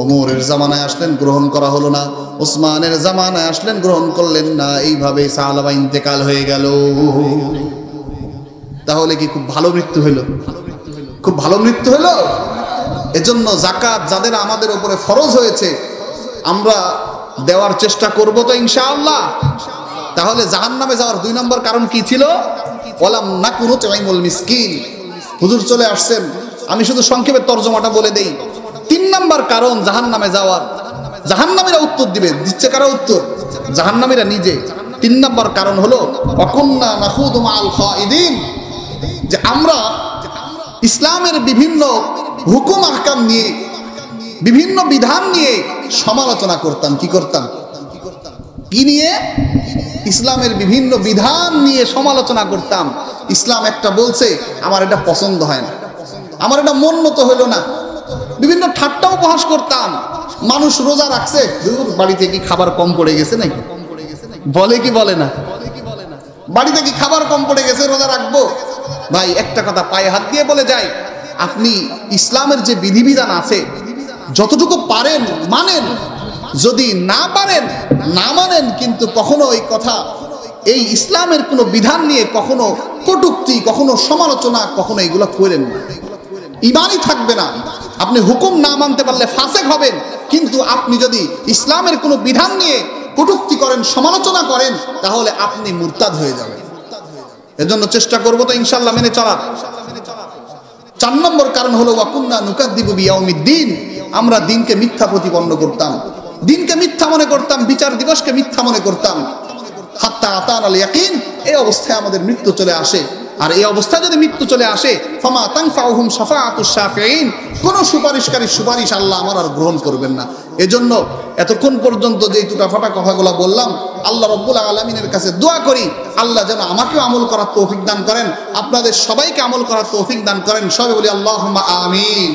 ওমরের জামানায় আসলেন, গ্রহণ করা হলো না। ওসমানের জামানায় আসলেন, গ্রহণ করলেন না। এইভাবে সাহাবা ইন্তেকাল হয়ে গেল। তাহলে কি খুব ভালো মৃত্যু হলো? খুব ভালো মৃত্যু হলো। এজন্য যাকাত যাদের আমাদের উপরে ফরজ হয়েছে আমরা দেওয়ার চেষ্টা করব তো ইনশাআল্লাহ। তাহলে জাহান্নামে যাওয়ার 2 নম্বর কারণ কি ছিল? ওয়ালাম নাকুনু তুইমুল মিসকিন। হুজুর চলে আসছেন, আমি শুধু সংক্ষেপে তরজমাটা বলে দেই। 3 নম্বর কারণ জাহান্নামে যাওয়ার, জাহান্নামীরা উত্তর দিবে, দিচ্ছে কারা উত্তর? জাহান্নামীরা নিজে। 3 নম্বর কারণ হলো ওয়াকুন্না নাখুদু মাআল খাইদিন, যে আমরা ইসলামের বিভিন্ন হুকুম আহকাম নিয়ে, বিভিন্ন বিধান নিয়ে সমালোচনা করতাম। কি করতাম? কি নিয়ে? ইসলামের বিভিন্ন বিধান নিয়ে সমালোচনা করতাম। ইসলাম একটা বলছে, আমার এটা পছন্দ হয় না, আমার এটা মন মতো হলো না। বিভিন্ন ঠাট্টা উপহাস করতাম। মানুষ রোজা রাখছে, বাড়িতে কি খাবার কম পড়ে গেছে নাকি? বলে কি বলে না? বাড়িতে কি খাবার কম পড়ে গেছে, রোজা রাখবো? ভাই একটা কথা পায়ে হাত দিয়ে বলে যাই, আপনি ইসলামের যে বিধিবিধান আছে যতটুকু পারেন মানেন, যদি না পারেন না মানেন, কিন্তু কখনো এই কথা এই ইসলামের কোনো বিধান নিয়ে কখনো কটূক্তি, কখনো সমালোচনা, কখনো এগুলো করেন না। ঈমানই থাকবে না। আপনি হুকুম না মানতে পারলে ফাসেক হবেন, কিন্তু আপনি যদি ইসলামের কোনো বিধান নিয়ে কটূক্তি করেন, সমালোচনা করেন, তাহলে আপনি মুরতাদ হয়ে যাবেন। এজন্য চেষ্টা করবো তো ইনশাআল্লাহ মেনে চলার। 4 নম্বর কারণ হলো ওয়াকুন্না নুকাদ্দিবু বিয়াউমিদ্দিন, আমরা দিনকে মিথ্যা প্রতিপন্ন করতাম, দিনকে মিথ্যা মনে করতাম, বিচার দিবসকে মিথ্যা মনে করতাম। হাত্তা আতানাল ইয়াকিন, এই অবস্থায় আমাদের মৃত্যু চলে আসে। আর এই অবস্থায় যদি মৃত্যু চলে আসে, ফামা তানফাউহুম শাফাআতুশ শাফিঈন, কোন সুপারিশকারী সুপারিশ আল্লাহ আমার আর গ্রহণ করবেন না। এজন্য এতক্ষণ পর্যন্ত যে টুটাফাটা কথাগুলো বললাম, আল্লাহ রাব্বুল আলামিনের কাছে দোয়া করি আল্লাহ যেন আমাকেও আমল করার তৌফিক দান করেন, আপনাদের সবাইকে আমল করার তৌফিক দান করেন। সবাই বলি আল্লাহুম্মা আমিন।